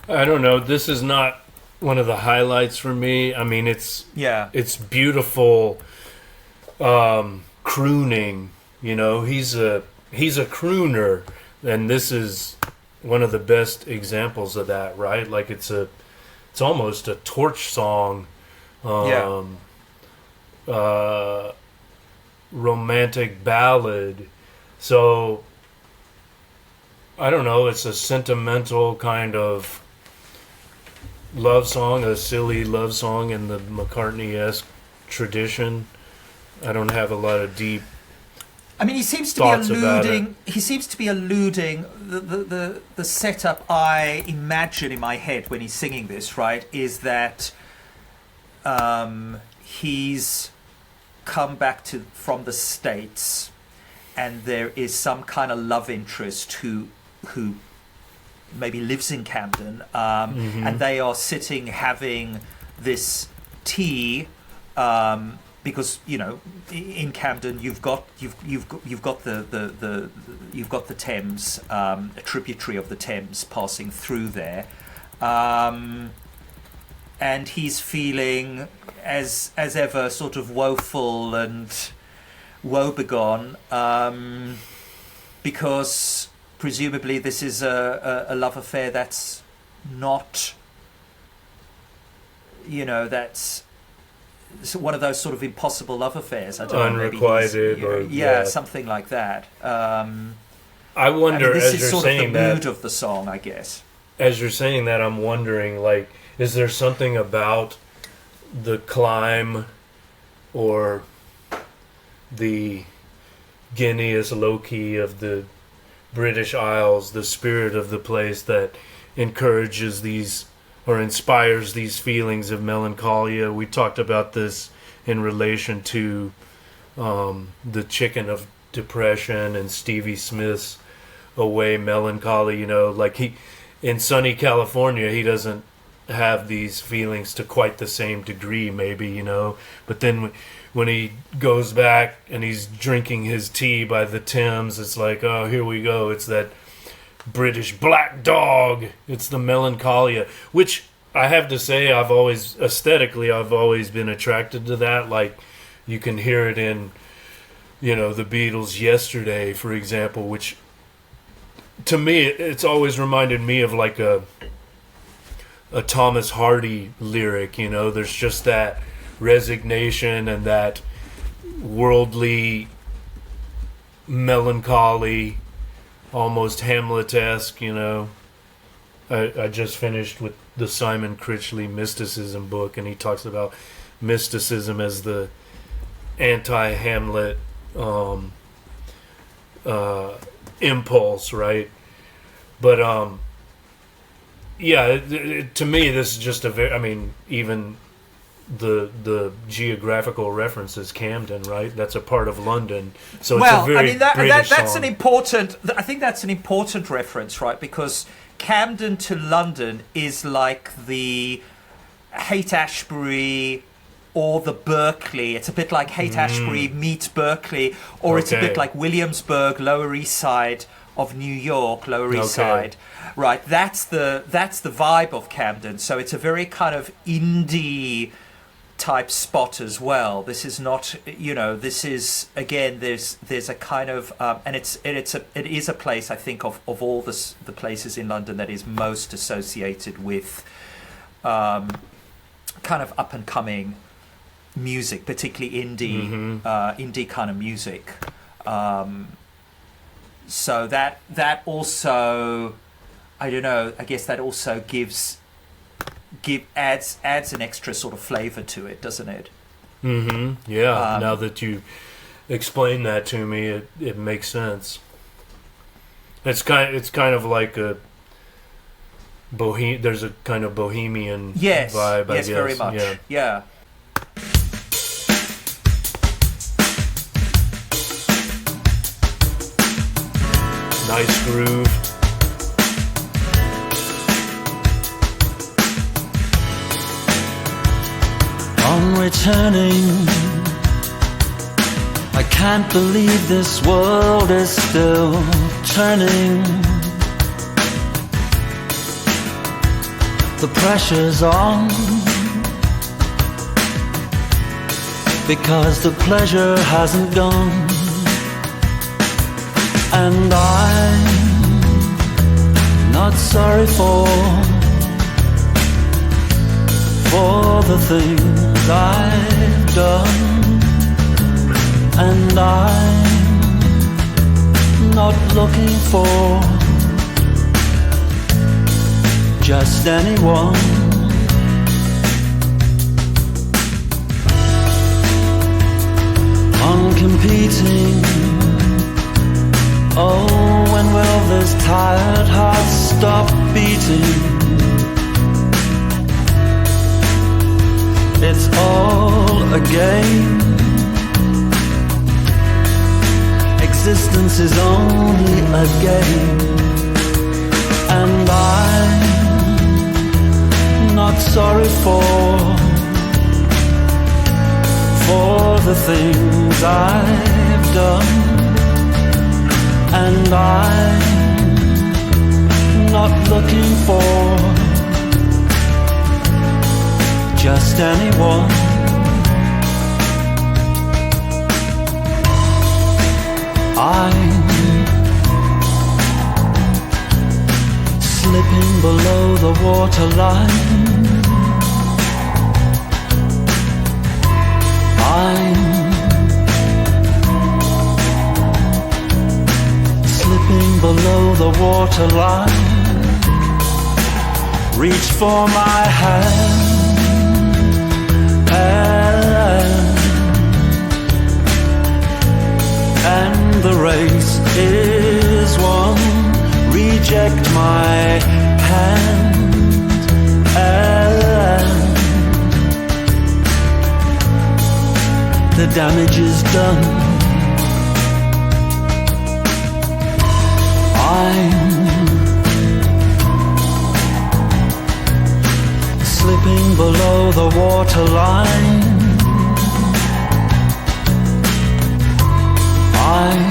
I don't know. This is not one of the highlights for me. I mean, it's beautiful crooning. He's a crooner, and this is one of the best examples of that, right? Like it's almost a torch song. Romantic ballad. So I don't know, it's a sentimental kind of love song, a silly love song in the McCartney-esque tradition. I don't have a lot of deep he seems to thoughts be alluding. about it. He seems to be alluding. The setup I imagine in my head when he's singing this, right, is that he's come back from the States, and there is some kind of love interest who maybe lives in Camden, and they are sitting having this tea. Because in Camden you've got the Thames, a tributary of the Thames passing through there, and he's feeling as ever sort of woeful and woebegone, because presumably this is a love affair that's not, that's one of those sort of impossible love affairs. I don't know, unrequited, something like that. I wonder, this as is you're sort saying of the that, mood of the song, I guess. As you're saying that, I'm wondering, like, is there something about the climb or the Guineas low-key of the British Isles, the spirit of the place, that encourages these or inspires these feelings of melancholia? We talked about this in relation to the Chicken of Depression and Stevie Smith's Away Melancholy. Like in sunny California, he doesn't have these feelings to quite the same degree, maybe, but then when he goes back and he's drinking his tea by the Thames, it's like, oh, here we go. It's that British black dog. It's the melancholia, which I have to say, I've always been attracted to that. Like, you can hear it in, the Beatles' Yesterday, for example, which to me, it's always reminded me of like a Thomas Hardy lyric. There's just that resignation and that worldly melancholy, almost Hamlet-esque. I just finished with the Simon Critchley mysticism book, and he talks about mysticism as the anti-Hamlet impulse, right? But to me, this is just even the geographical reference is Camden, right? That's a part of London, so it's a very British that's song. I think that's an important reference, right? Because Camden to London is like the Haight-Ashbury or the Berkeley. It's a bit like Haight-Ashbury meets Berkeley, or it's a bit like Williamsburg, Lower East Side of New York, Lower East Side. Right, that's the vibe of Camden. So it's a very kind of indie type spot as well. This is not, this is, again, there's a kind of and it is a place, I think, of all the places in London that is most associated with kind of up and coming music, particularly indie kind of music. So that also, I don't know, I guess that also adds an extra sort of flavor to it, doesn't it? Yeah. Now that you explain that to me, it makes sense. It's kind of like a there's a kind of bohemian vibe, I guess. Yes, very much. Yeah. Nice groove. On returning, I can't believe this world is still turning. The pressure's on, because the pleasure hasn't gone. And I'm not sorry for the things I've done. And I'm not looking for just anyone. On competing, oh, when will this tired heart stop beating? It's all a game. Existence is only a game. And I'm not sorry for the things I've done. And I'm not looking for just anyone. I'm slipping below the waterline. I'm slipping below the waterline. Reach for my hand, and the race is won. Reject my hand, and the damage is done. I'm slipping below the waterline. I'm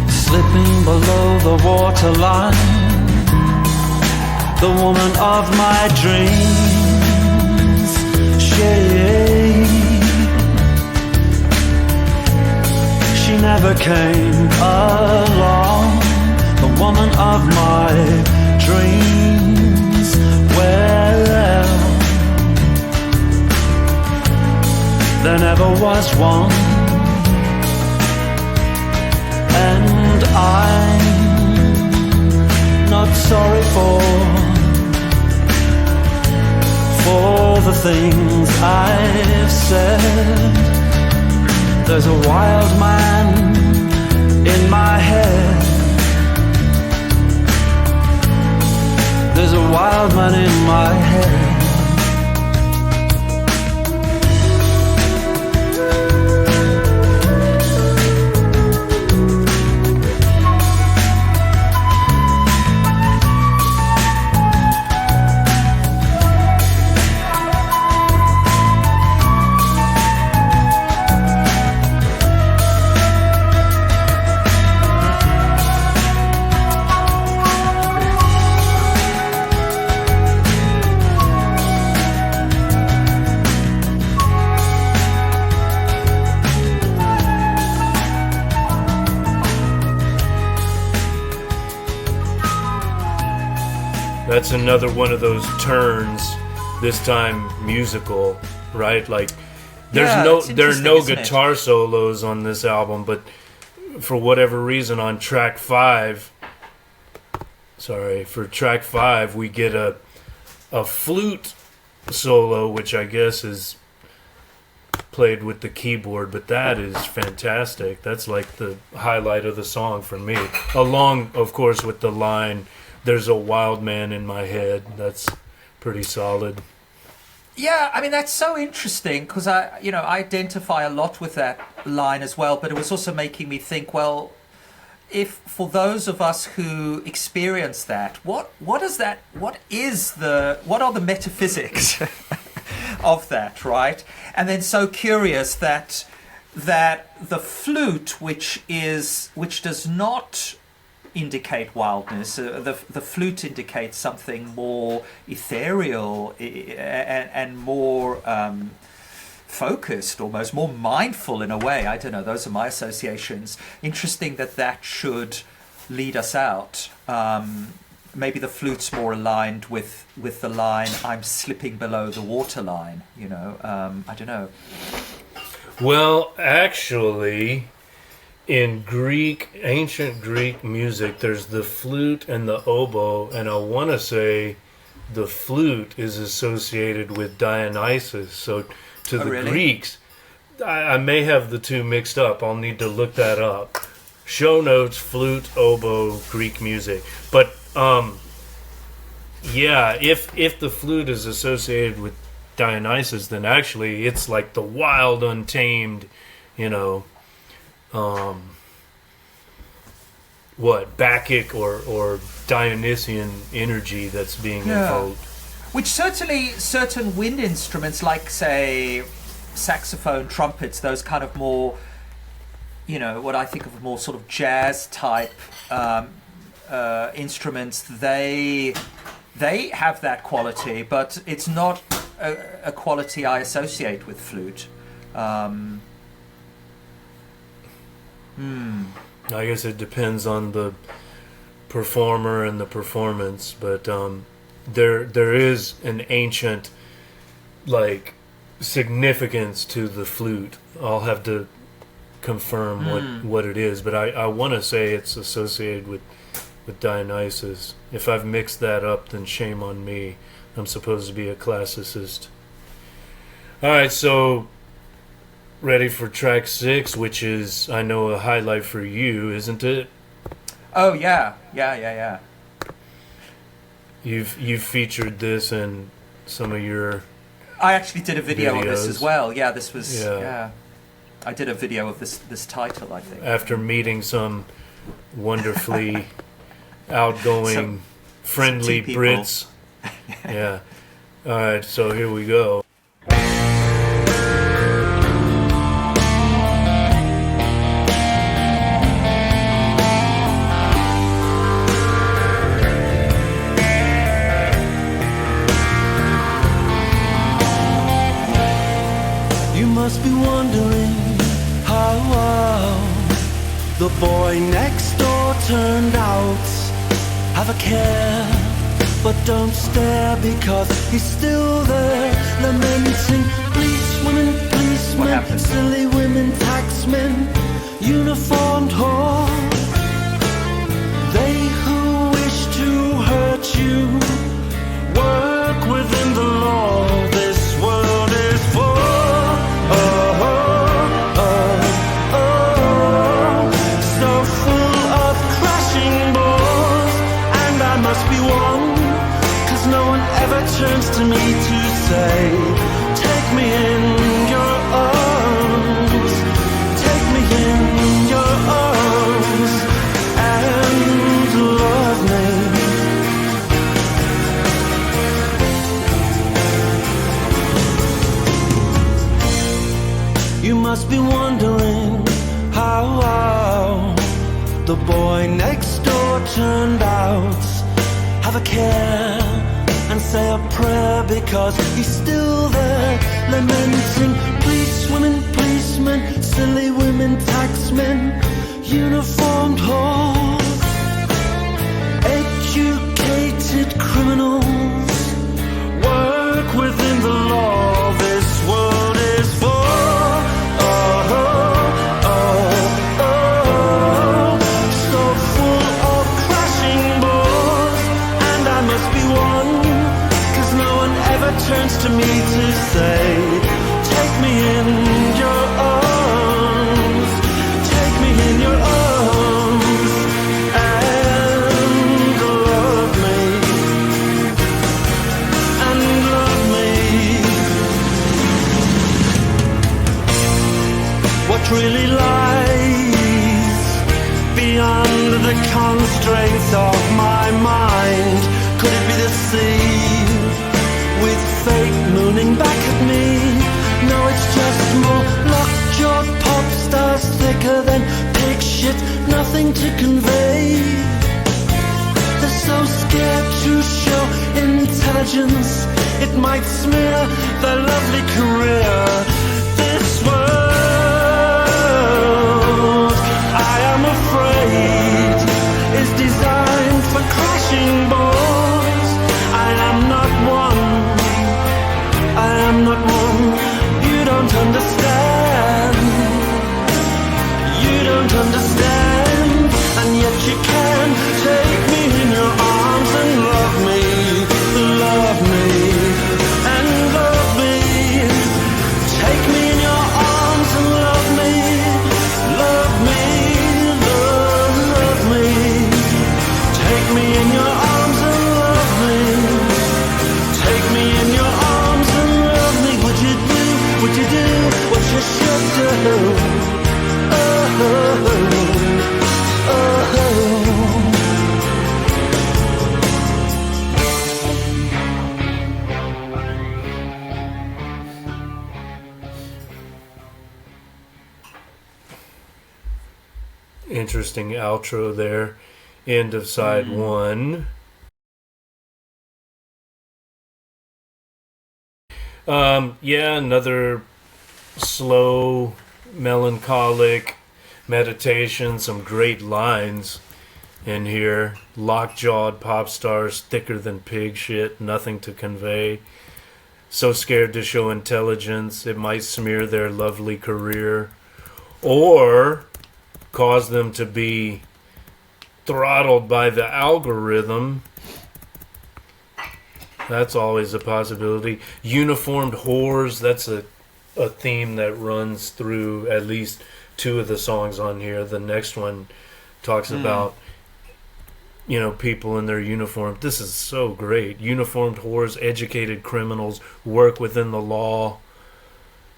slipping below the waterline. The woman of my dreams, she never came along. The woman of my dreams, well, there never was one. And I'm not sorry for the things I've said. There's a wild man in my head. There's a wild man in my head. That's another one of those turns, this time musical, right? Like there are no guitar solos on this album, but for whatever reason on track 5, we get a flute solo, which I guess is played with the keyboard, but that is fantastic. That's like the highlight of the song for me, along of course with the line, "There's a wild man in my head." That's pretty solid. Yeah, I mean, that's so interesting because I identify a lot with that line as well, but it was also making me think, well, if for those of us who experience that, what are the metaphysics of that, right? And then so curious that the flute, which does not indicate wildness, the flute indicates something more ethereal and more focused, almost more mindful in a way. I don't know, those are my associations. Interesting that should lead us out. Maybe the flute's more aligned with the line, I'm slipping below the waterline, I don't know. Well, actually, in ancient Greek music, there's the flute and the oboe, and I want to say the flute is associated with Dionysus. So to the really? Greeks, I may have the two mixed up. I'll need to look that up. Show notes, flute, oboe, Greek music. But yeah, if the flute is associated with Dionysus, then actually it's like the wild, untamed, Bacchic or Dionysian energy that's being invoked. Which certainly certain wind instruments, like say saxophone, trumpets, those kind of more, what I think of more sort of jazz type instruments, they have that quality, but it's not a quality I associate with flute. I guess it depends on the performer and the performance, but there is an ancient significance to the flute. I'll have to confirm what it is, but I want to say it's associated with Dionysus. If I've mixed that up, then shame on me. I'm supposed to be a classicist. Alright, so ready for track 6, which is, I know, a highlight for you, isn't it? Oh, yeah. You've featured this in some of your I actually did a video videos. of this as well. Yeah, this was... Yeah. I did a video of this title, I think. After meeting some wonderfully outgoing, friendly some Brits. Yeah. Alright, so here we go. Must be wondering how the boy next door turned out. Have a care, but don't stare, because he's still there, lamenting. Policemen, silly women, taxmen, uniformed whore. They who wish to hurt you work within the law. This world is for turns to me to say, take me in your arms, take me in your arms, and love me. You must be wondering how the boy next door turned out. Have a care and say a prayer, because he's still there, lamenting. Policemen, silly women, taxmen, uniformed whores, educated criminals, work within the law. This world is for so full of crashing bores, and I must be one. No one ever turns to me to say, take me in your arms, take me in your arms, the constraints of my mind. Could it be the sea with fate mooning back at me? No, it's just more lockjawed pop stars, thicker than pig shit, nothing to convey. They're so scared to show intelligence, it might smear their lovely career. This world, I am afraid, is designed for crashing balls. I am not one, I am not one. You don't understand, you don't understand. And yet you can take me in your arms and love me, love me, and love me. Take me in your arms and love me, love me, love me. Take me in your arms and love me. Take me in your arms and love me. Would you do what you should do? Oh, oh, oh, oh. Interesting outro there. End of side one. Yeah, another slow, melancholic meditation. Some great lines in here. Lockjawed pop stars, thicker than pig shit, nothing to convey. So scared to show intelligence, it might smear their lovely career. Or cause them to be throttled by the algorithm. That's always a possibility. Uniformed whores, that's a theme that runs through at least two of the songs on here. The next one talks about, you know, people in their uniform. This is so great. Uniformed whores, educated criminals, work within the law.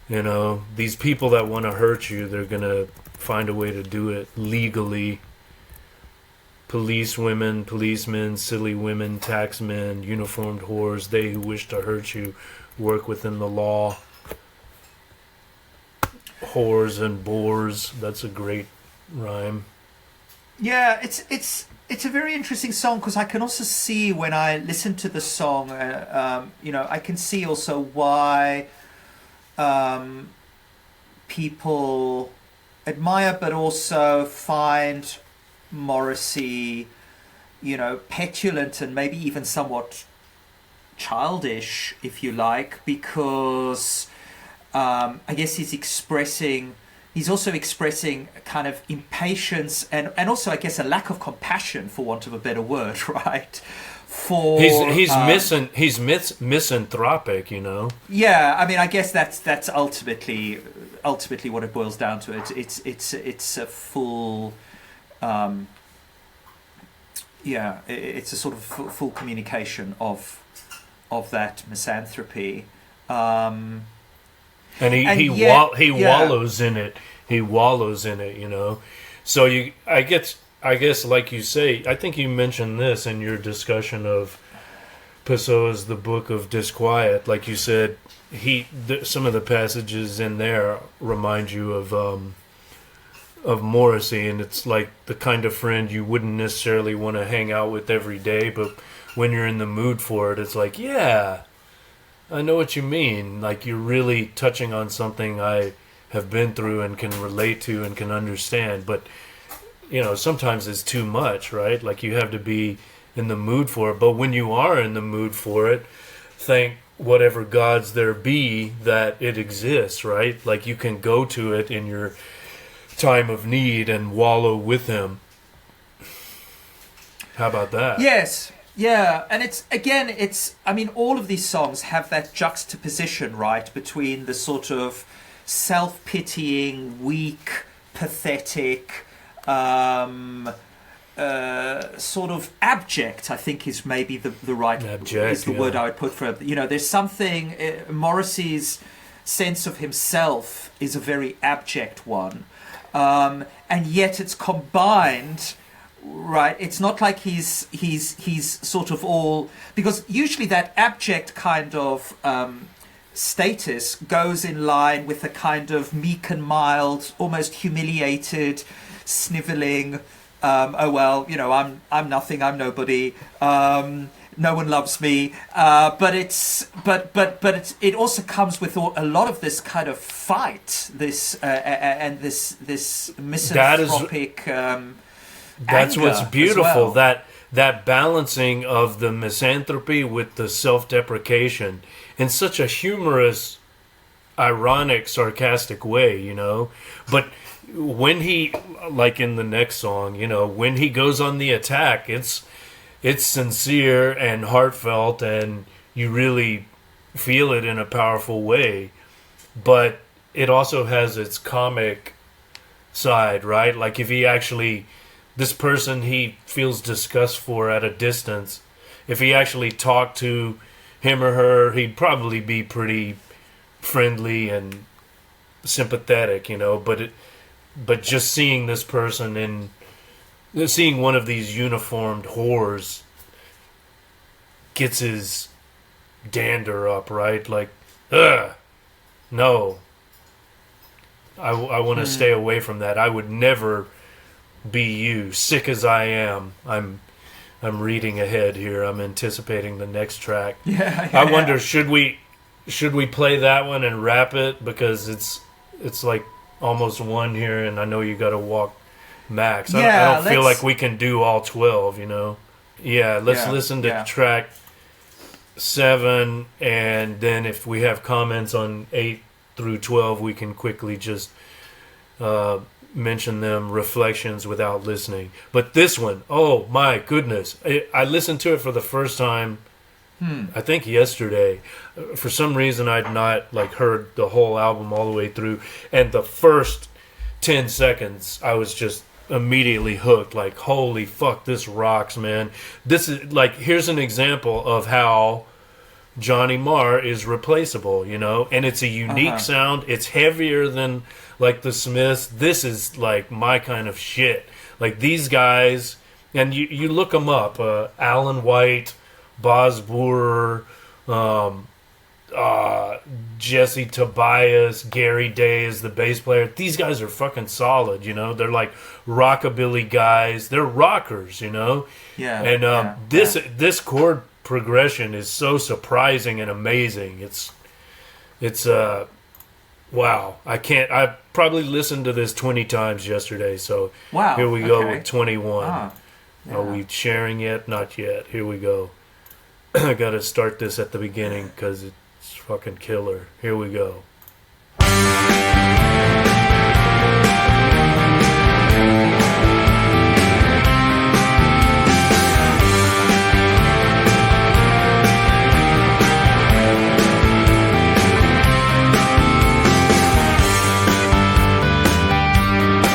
You know, these people that want to hurt you, they're going to find a way to do it legally. Police women, policemen, silly women, taxmen, uniformed whores, they who wish to hurt you work within the law. Whores and bores, that's a great rhyme. Yeah, it's a very interesting song because I can also see when I listen to the song, you know, I can see also why people admire but also find Morrissey, you know, petulant and maybe even somewhat childish, if you like, because I guess he's also expressing a kind of impatience and also I guess a lack of compassion, for want of a better word, right? For he's misanthropic, you know. Yeah, I mean, I guess that's ultimately what it boils down to. It's a full, it's a sort of full communication of that misanthropy. And he wallows in it. He wallows in it, you know. So I guess, like you say, I think you mentioned this in your discussion of Pessoa's The Book of Disquiet. Like you said, some of the passages in there remind you of Morrissey, and it's like the kind of friend you wouldn't necessarily want to hang out with every day, but when you're in the mood for it, it's like, yeah, I know what you mean. Like, you're really touching on something I have been through and can relate to and can understand, but you know, sometimes it's too much, right? Like, you have to be in the mood for it. But when you are in the mood for it, thank whatever gods there be that it exists, right? Like, you can go to it in your time of need and wallow with him. How about that? Yes. Yeah, and I mean, all of these songs have that juxtaposition, right, between the sort of self-pitying, weak, pathetic, sort of abject, I think is maybe the right word I would put for it. You know, there's something, Morrissey's sense of himself is a very abject one, and yet it's combined Right, it's not like he's sort of all, because usually that abject kind of status goes in line with a kind of meek and mild, almost humiliated, sniveling. Oh well, you know, I'm nothing, I'm nobody. No one loves me. But it also comes with a lot of this kind of fight, this and this misanthropic. That's what's beautiful. Well. That balancing of the misanthropy with the self-deprecation in such a humorous, ironic, sarcastic way, you know. But when he, like in the next song, you know, when he goes on the attack, it's sincere and heartfelt, and you really feel it in a powerful way. But it also has its comic side, right? Like if he actually, this person he feels disgust for at a distance, if he actually talked to him or her, he'd probably be pretty friendly and sympathetic, you know. But just seeing this person in, seeing one of these uniformed whores gets his dander up, right? Like, ugh, no. I want to stay away from that. I would never be you, sick as I am. I'm reading ahead here. I'm anticipating the next track. I wonder, should we play that one and wrap it, because it's like almost one here, and I know you got to walk Max. I don't feel like we can do all 12, you know. Let's listen to track 7, and then if we have comments on 8 through 12, we can quickly just mention them, reflections without listening. But this one, oh my goodness, I listened to it for the first time I think yesterday. For some reason I'd not like heard the whole album all the way through, and the first 10 seconds I was just immediately hooked. Like, holy fuck, this rocks, man. This is like, here's an example of how Johnny Marr is replaceable, you know, and it's a unique sound. It's heavier than like the Smiths. This is like my kind of shit. Like these guys, and you look them up, Alan White, Boz Boorer, Jesse Tobias, Gary Day is the bass player. These guys are fucking solid, you know. They're like rockabilly guys. They're rockers, you know. Yeah. And this chord progression is so surprising and amazing. It's wow. I probably listened to this 20 times yesterday. So wow. Here we go with 21. Yeah. Are we sharing yet? Not yet. Here we go. I gotta start this at the beginning because it's fucking killer. Here we go.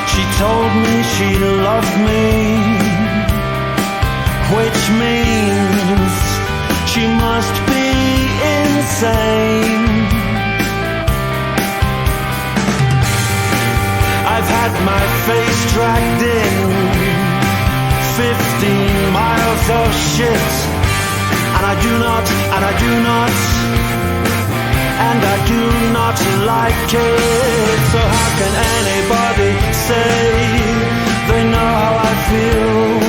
She told me she loved me, which means she must be insane. I've had my face dragged in 15 miles of shit, and I do not like it. So how can anybody say they know how I feel?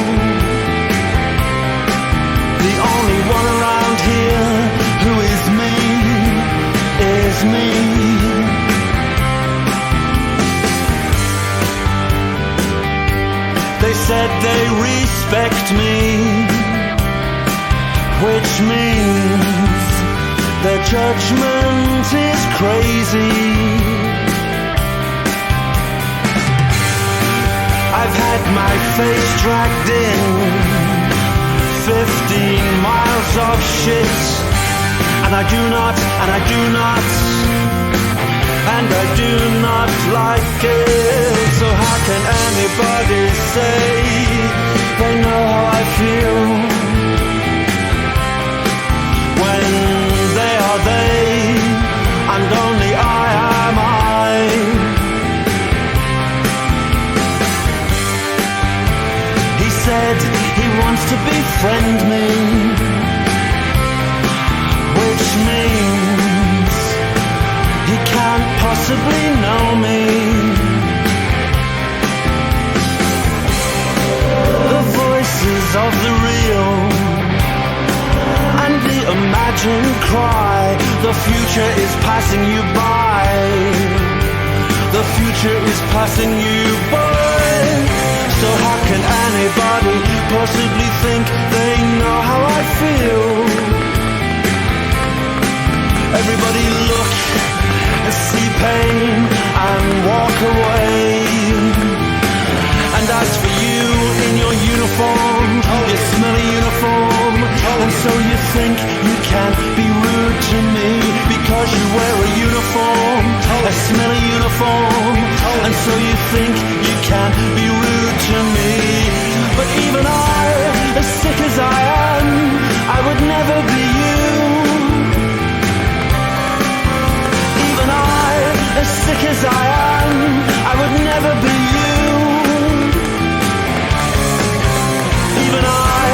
The only one around here who is me is me. They said they respect me, which means their judgment is crazy. I've had my face dragged in 15 miles of shit, and I do not like it. So how can anybody say they know how I feel when they are they and only I am I? He said said he wants to befriend me, which means he can't possibly know me. The voices of the real and the imagined cry, the future is passing you by. The future is passing you by. So how can anybody possibly think they know how I feel? Everybody look and see pain and walk away. And as for you in your uniform, your smelly uniform, and so you think you can't be rude to me because you wear a uniform, a smelly uniform, and so you think you can't be rude to me. But even I, as sick as I am, I would never be you. Even I, as sick as I am, I would never be you. Even I,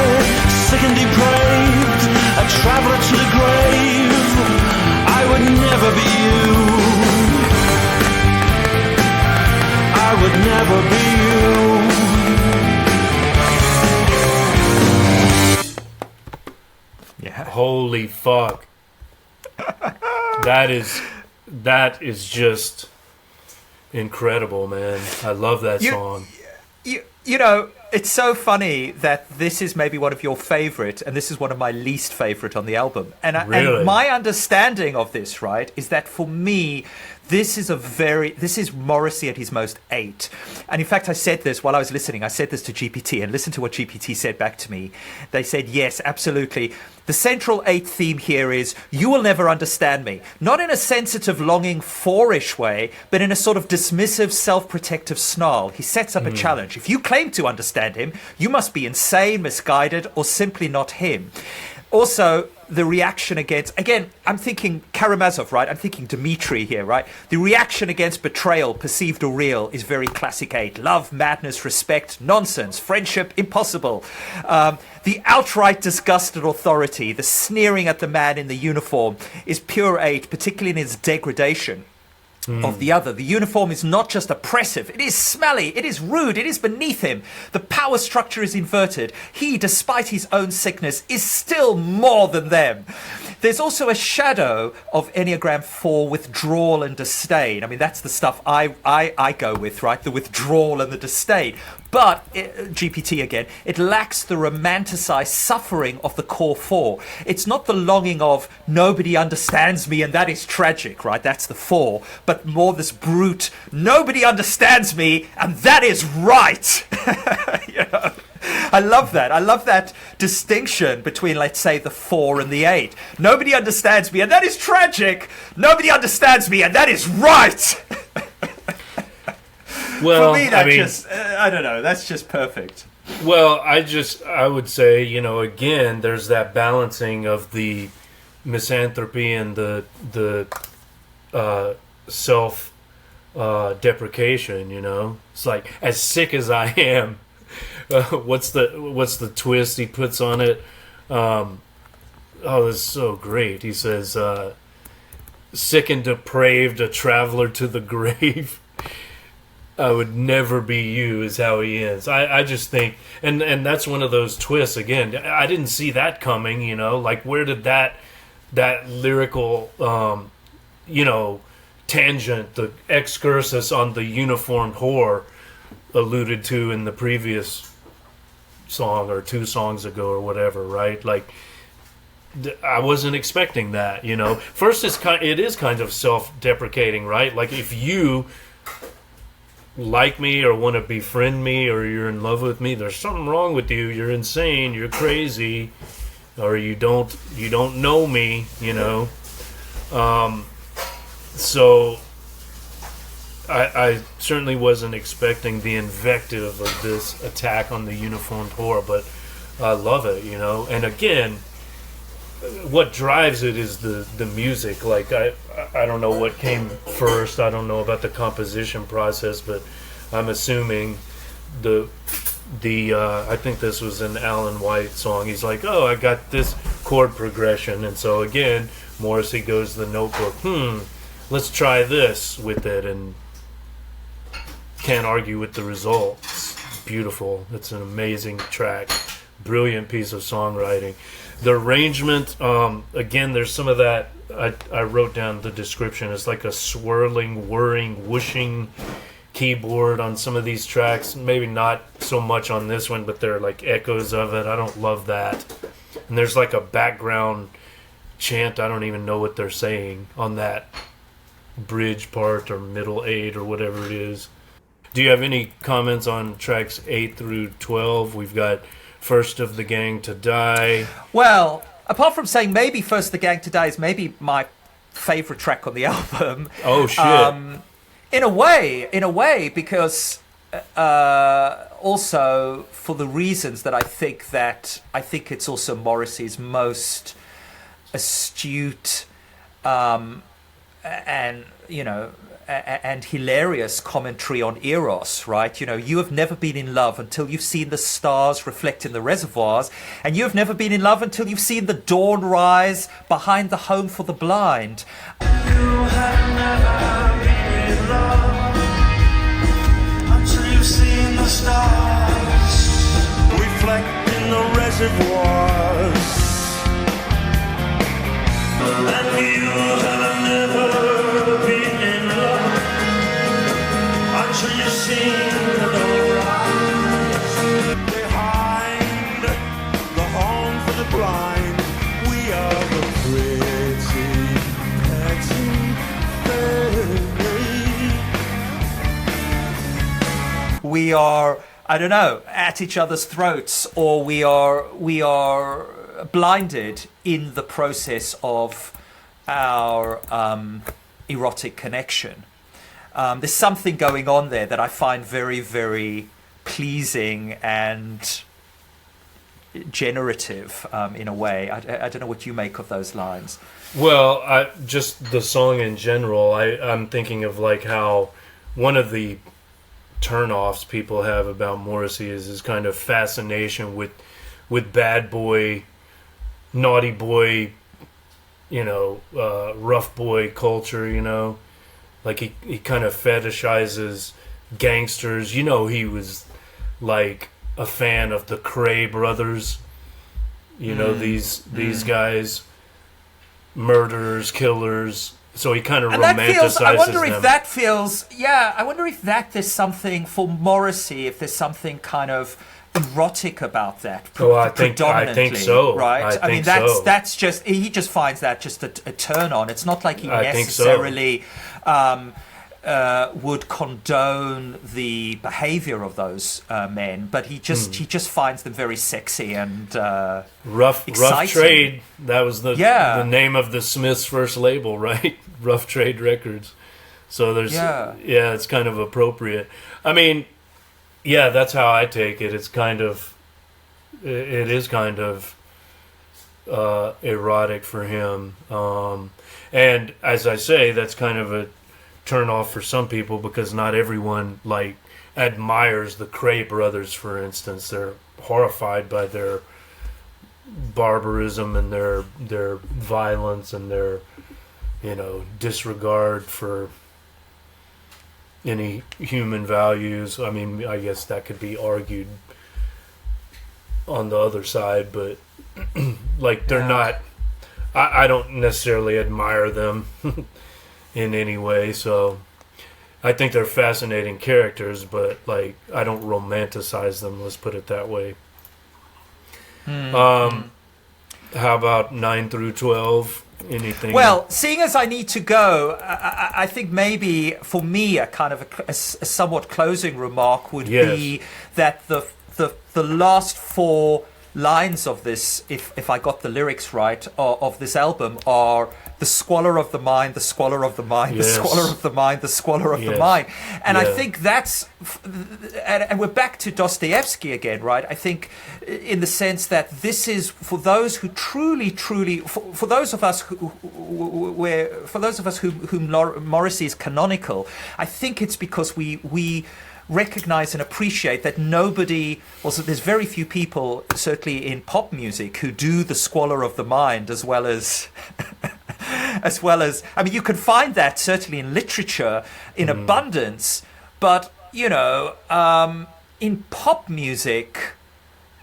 sick and depraved, a traveler to the grave, I would never be you. I would never be you. Yeah. Holy fuck. That is just incredible, man. I love that song. You know, it's so funny that this is maybe one of your favorite, and this is one of my least favorite on the album. And Really? my understanding of this, right, is that for me, this is Morrissey at his most 8. And in fact, I said this while I was listening. I said this to GPT, and listen to what GPT said back to me. They said, yes, absolutely. The central 8 theme here is, you will never understand me. Not in a sensitive, longing, for-ish way, but in a sort of dismissive, self-protective snarl. He sets up a challenge. If you claim to understand him, you must be insane, misguided, or simply not him. Also, the reaction against, again, I'm thinking Karamazov, right? I'm thinking Dmitri here, right? The reaction against betrayal, perceived or real, is very classic 8. Love, madness, respect, nonsense, friendship, impossible. The outright disgust at authority, the sneering at the man in the uniform is pure 8, particularly in its degradation of the other. The uniform is not just oppressive, it is smelly, it is rude, it is beneath him. The power structure is inverted. He, despite his own sickness, is still more than them. There's also a shadow of Enneagram 4 withdrawal and disdain. I mean, that's the stuff I go with, right? The withdrawal and the disdain. But, GPT again, it lacks the romanticized suffering of the core 4. It's not the longing of, nobody understands me and that is tragic, right? That's the 4. But more this brute, nobody understands me and that is right. You know? I love that. I love that distinction between, let's say, the 4 and the 8. Nobody understands me and that is tragic. Nobody understands me and that is right. Well, for me, I don't know, that's just perfect. Well, I would say, you know, again, there's that balancing of the misanthropy and the self deprecation. You know, it's like, as sick as I am. What's the twist he puts on it? Oh, this is so great. He says, "Sick and depraved, a traveler to the grave." I would never be you is how he ends. I just think, and that's one of those twists again. I didn't see that coming, you know, like where did that lyrical, you know, tangent, the excursus on the uniformed whore alluded to in the previous song or 2 songs ago or whatever, right? Like, I wasn't expecting that, you know. First, it is kind of self-deprecating, right? Like, if you like me or want to befriend me or you're in love with me, there's something wrong with you. You're insane, you're crazy, or you don't know me, you know. So I certainly wasn't expecting the invective of this attack on the uniformed whore, but I love it, you know. And again, what drives it is the music. Like, I don't know what came first. I don't know about the composition process, but I'm assuming the I think this was an Alan White song. He's like, oh, I got this chord progression, and so again, Morrissey goes to the notebook. Let's try this with it, and can't argue with the results. Beautiful. It's an amazing track. Brilliant piece of songwriting. The arrangement, again, there's some of that. I wrote down the description. It's like a swirling, whirring, whooshing keyboard on some of these tracks. Maybe not so much on this one, but there are like echoes of it. I don't love that. And there's like a background chant. I don't even know what they're saying on that bridge part or middle 8 or whatever it is. Do you have any comments on tracks 8 through 12? We've got First of the Gang to Die. Well, apart from saying maybe First of the Gang to Die is maybe my favorite track on the album. Oh, shit. In a way, because also for the reasons that I think it's also Morrissey's most astute and and hilarious commentary on Eros, right? You have never been in love until you've seen the stars reflect in the reservoirs, and you have never been in love until you've seen the dawn rise behind the home for the blind. You have never been in love until you've seen the stars reflect in the reservoirs. And you have never been in love until you've seen the rise behind the home for the blind. We are the pretty We are, I don't know, at each other's throats, or we are blinded in the process of our erotic connection. There's something going on there that I find very, very pleasing and generative in a way. I don't know what you make of those lines. Well, just the song in general, I'm thinking of like how one of the turn-offs people have about Morrissey is his kind of fascination with bad boy, naughty boy, rough boy culture, like he kind of fetishizes gangsters. He was like a fan of the Cray brothers, these guys, murderers, killers. So he kind of romanticizes them. I wonder if there's something for Morrissey, if there's something kind of erotic about that. I think so. Right? I mean, that's just, he just finds that just a turn on. It's not like he necessarily would condone the behavior of those men, but he just finds them very sexy and rough trade. That was the name of the Smiths' first label, right? Rough Trade Records. So there's it's kind of appropriate. I mean, that's how I take it. It is kind of erotic for him, and as I say, that's kind of a turn off for some people because not everyone like admires the Cray brothers, for instance. They're horrified by their barbarism and their violence and their disregard for any human values. I mean, I guess that could be argued on the other side, but like they're not, I don't necessarily admire them in any way, so I think they're fascinating characters, but like I don't romanticize them, let's put it that way. How about 9 through 12? Anything? Well, seeing as I need to go, I think maybe for me a kind of a somewhat closing remark would be that the last 4 lines of this, if I got the lyrics right, of this album are the squalor of the mind, the squalor of the mind, the squalor of the mind, the squalor of the mind. And I think that's, and we're back to Dostoevsky again, right? I think in the sense that this is for those who truly, for those of us whom Morrissey is canonical, I think it's because we recognize and appreciate that there's very few people, certainly in pop music, who do the squalor of the mind as well as I mean, you can find that certainly in literature in abundance, but in pop music,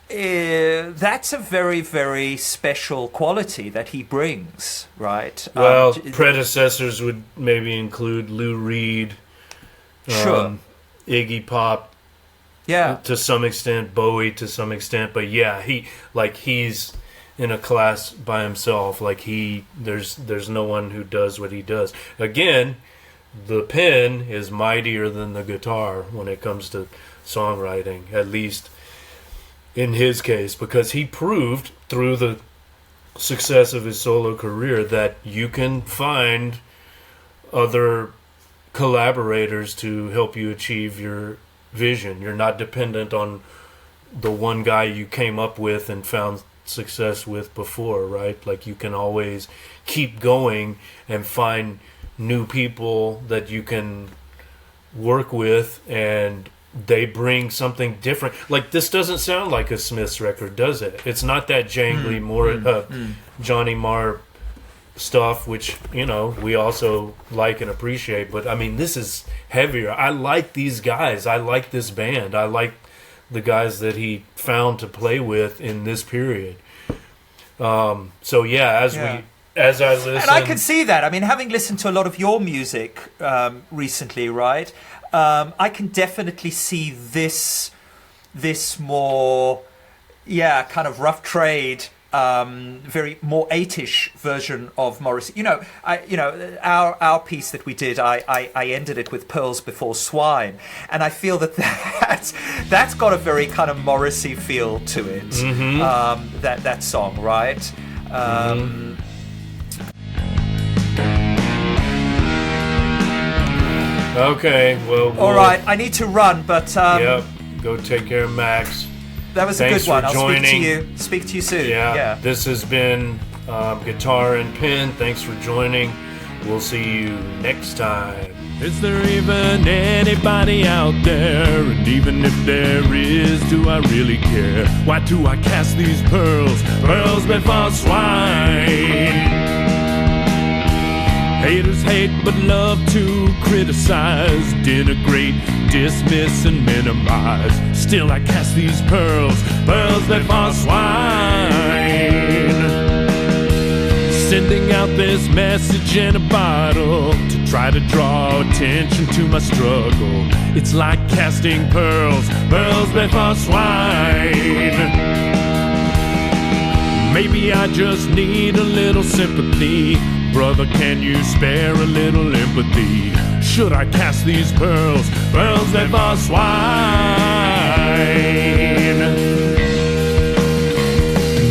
that's a very, very special quality that he brings, right? Well, predecessors would maybe include Lou Reed, sure, Iggy Pop, to some extent, Bowie to some extent, but yeah, he's in a class by himself. Like there's no one who does what he does. Again, the pen is mightier than the guitar when it comes to songwriting, at least in his case, because he proved through the success of his solo career that you can find other collaborators to help you achieve your vision. You're not dependent on the one guy you came up with and found success with before, right? Like you can always keep going and find new people that you can work with, and they bring something different. Like this doesn't sound like a Smiths record, does it? It's not that jangly, Johnny Marr stuff, which we also like and appreciate. But I mean, this is heavier. I like these guys. I like this band. I like the guys that he found to play with in this period. So yeah, as I listen, and I can see that. I mean, having listened to a lot of your music recently, right? I can definitely see this more, kind of rough trade, very more 8-ish version of Morrissey. Our piece that we did, I ended it with Pearls Before Swine, and I feel that's got a very kind of Morrissey feel to it. Mm-hmm. That song, right? Okay, well... All right, I need to run, but... yep, go take care of Max. That was Thanks a good one. for I'll joining. speak to you soon. Yeah. This has been Guitar and Pen. Thanks for joining. We'll see you next time. Is there even anybody out there? And even if there is, do I really care? Why do I cast these pearls before swine? Haters hate but love to criticize, denigrate, dismiss, and minimize. Still I cast these pearls before swine. Sending out this message in a bottle to try to draw attention to my struggle. It's like casting pearls before swine. Maybe I just need a little sympathy. Brother, can you spare a little empathy? Should I cast these pearls before swine? And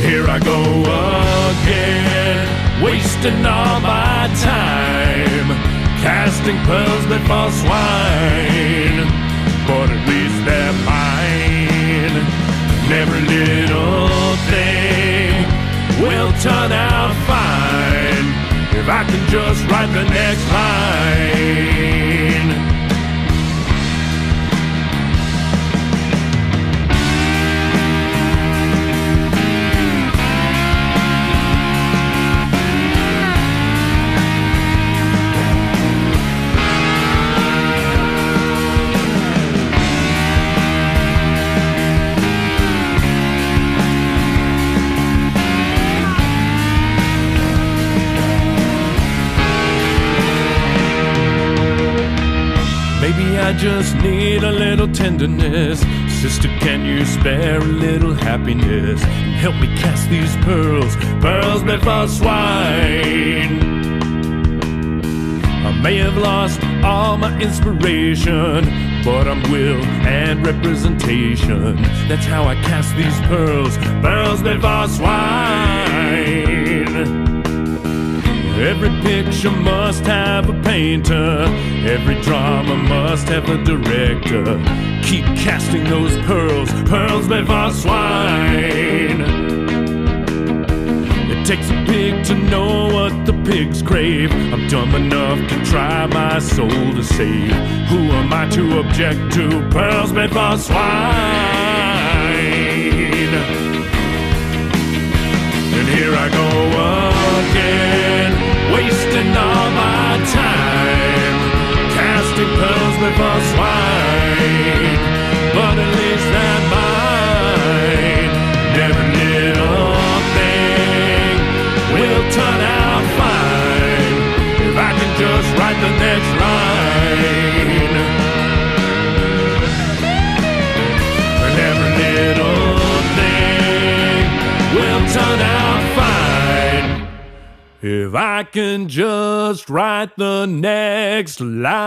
here I go again, wasting all my time, casting pearls before swine. But at least they're mine, and every little thing will turn out fine if I can just write the next line. Maybe I just need a little tenderness. Sister, can you spare a little happiness? Help me cast these pearls before swine. I may have lost all my inspiration, but I'm will and representation. That's how I cast these pearls before swine. Every picture must have a painter, every drama must have a director. Keep casting those pearls before swine. It Takes a pig to know what the pigs crave. I'm dumb enough to try my soul to save. Who am I to object to pearls made for swine? And here I go again, wasting all my time, casting pearls made for swine. But at least they're mine. Every little thing will turn out fine if I can just write the next line. And every little thing will turn out fine if I can just write the next line.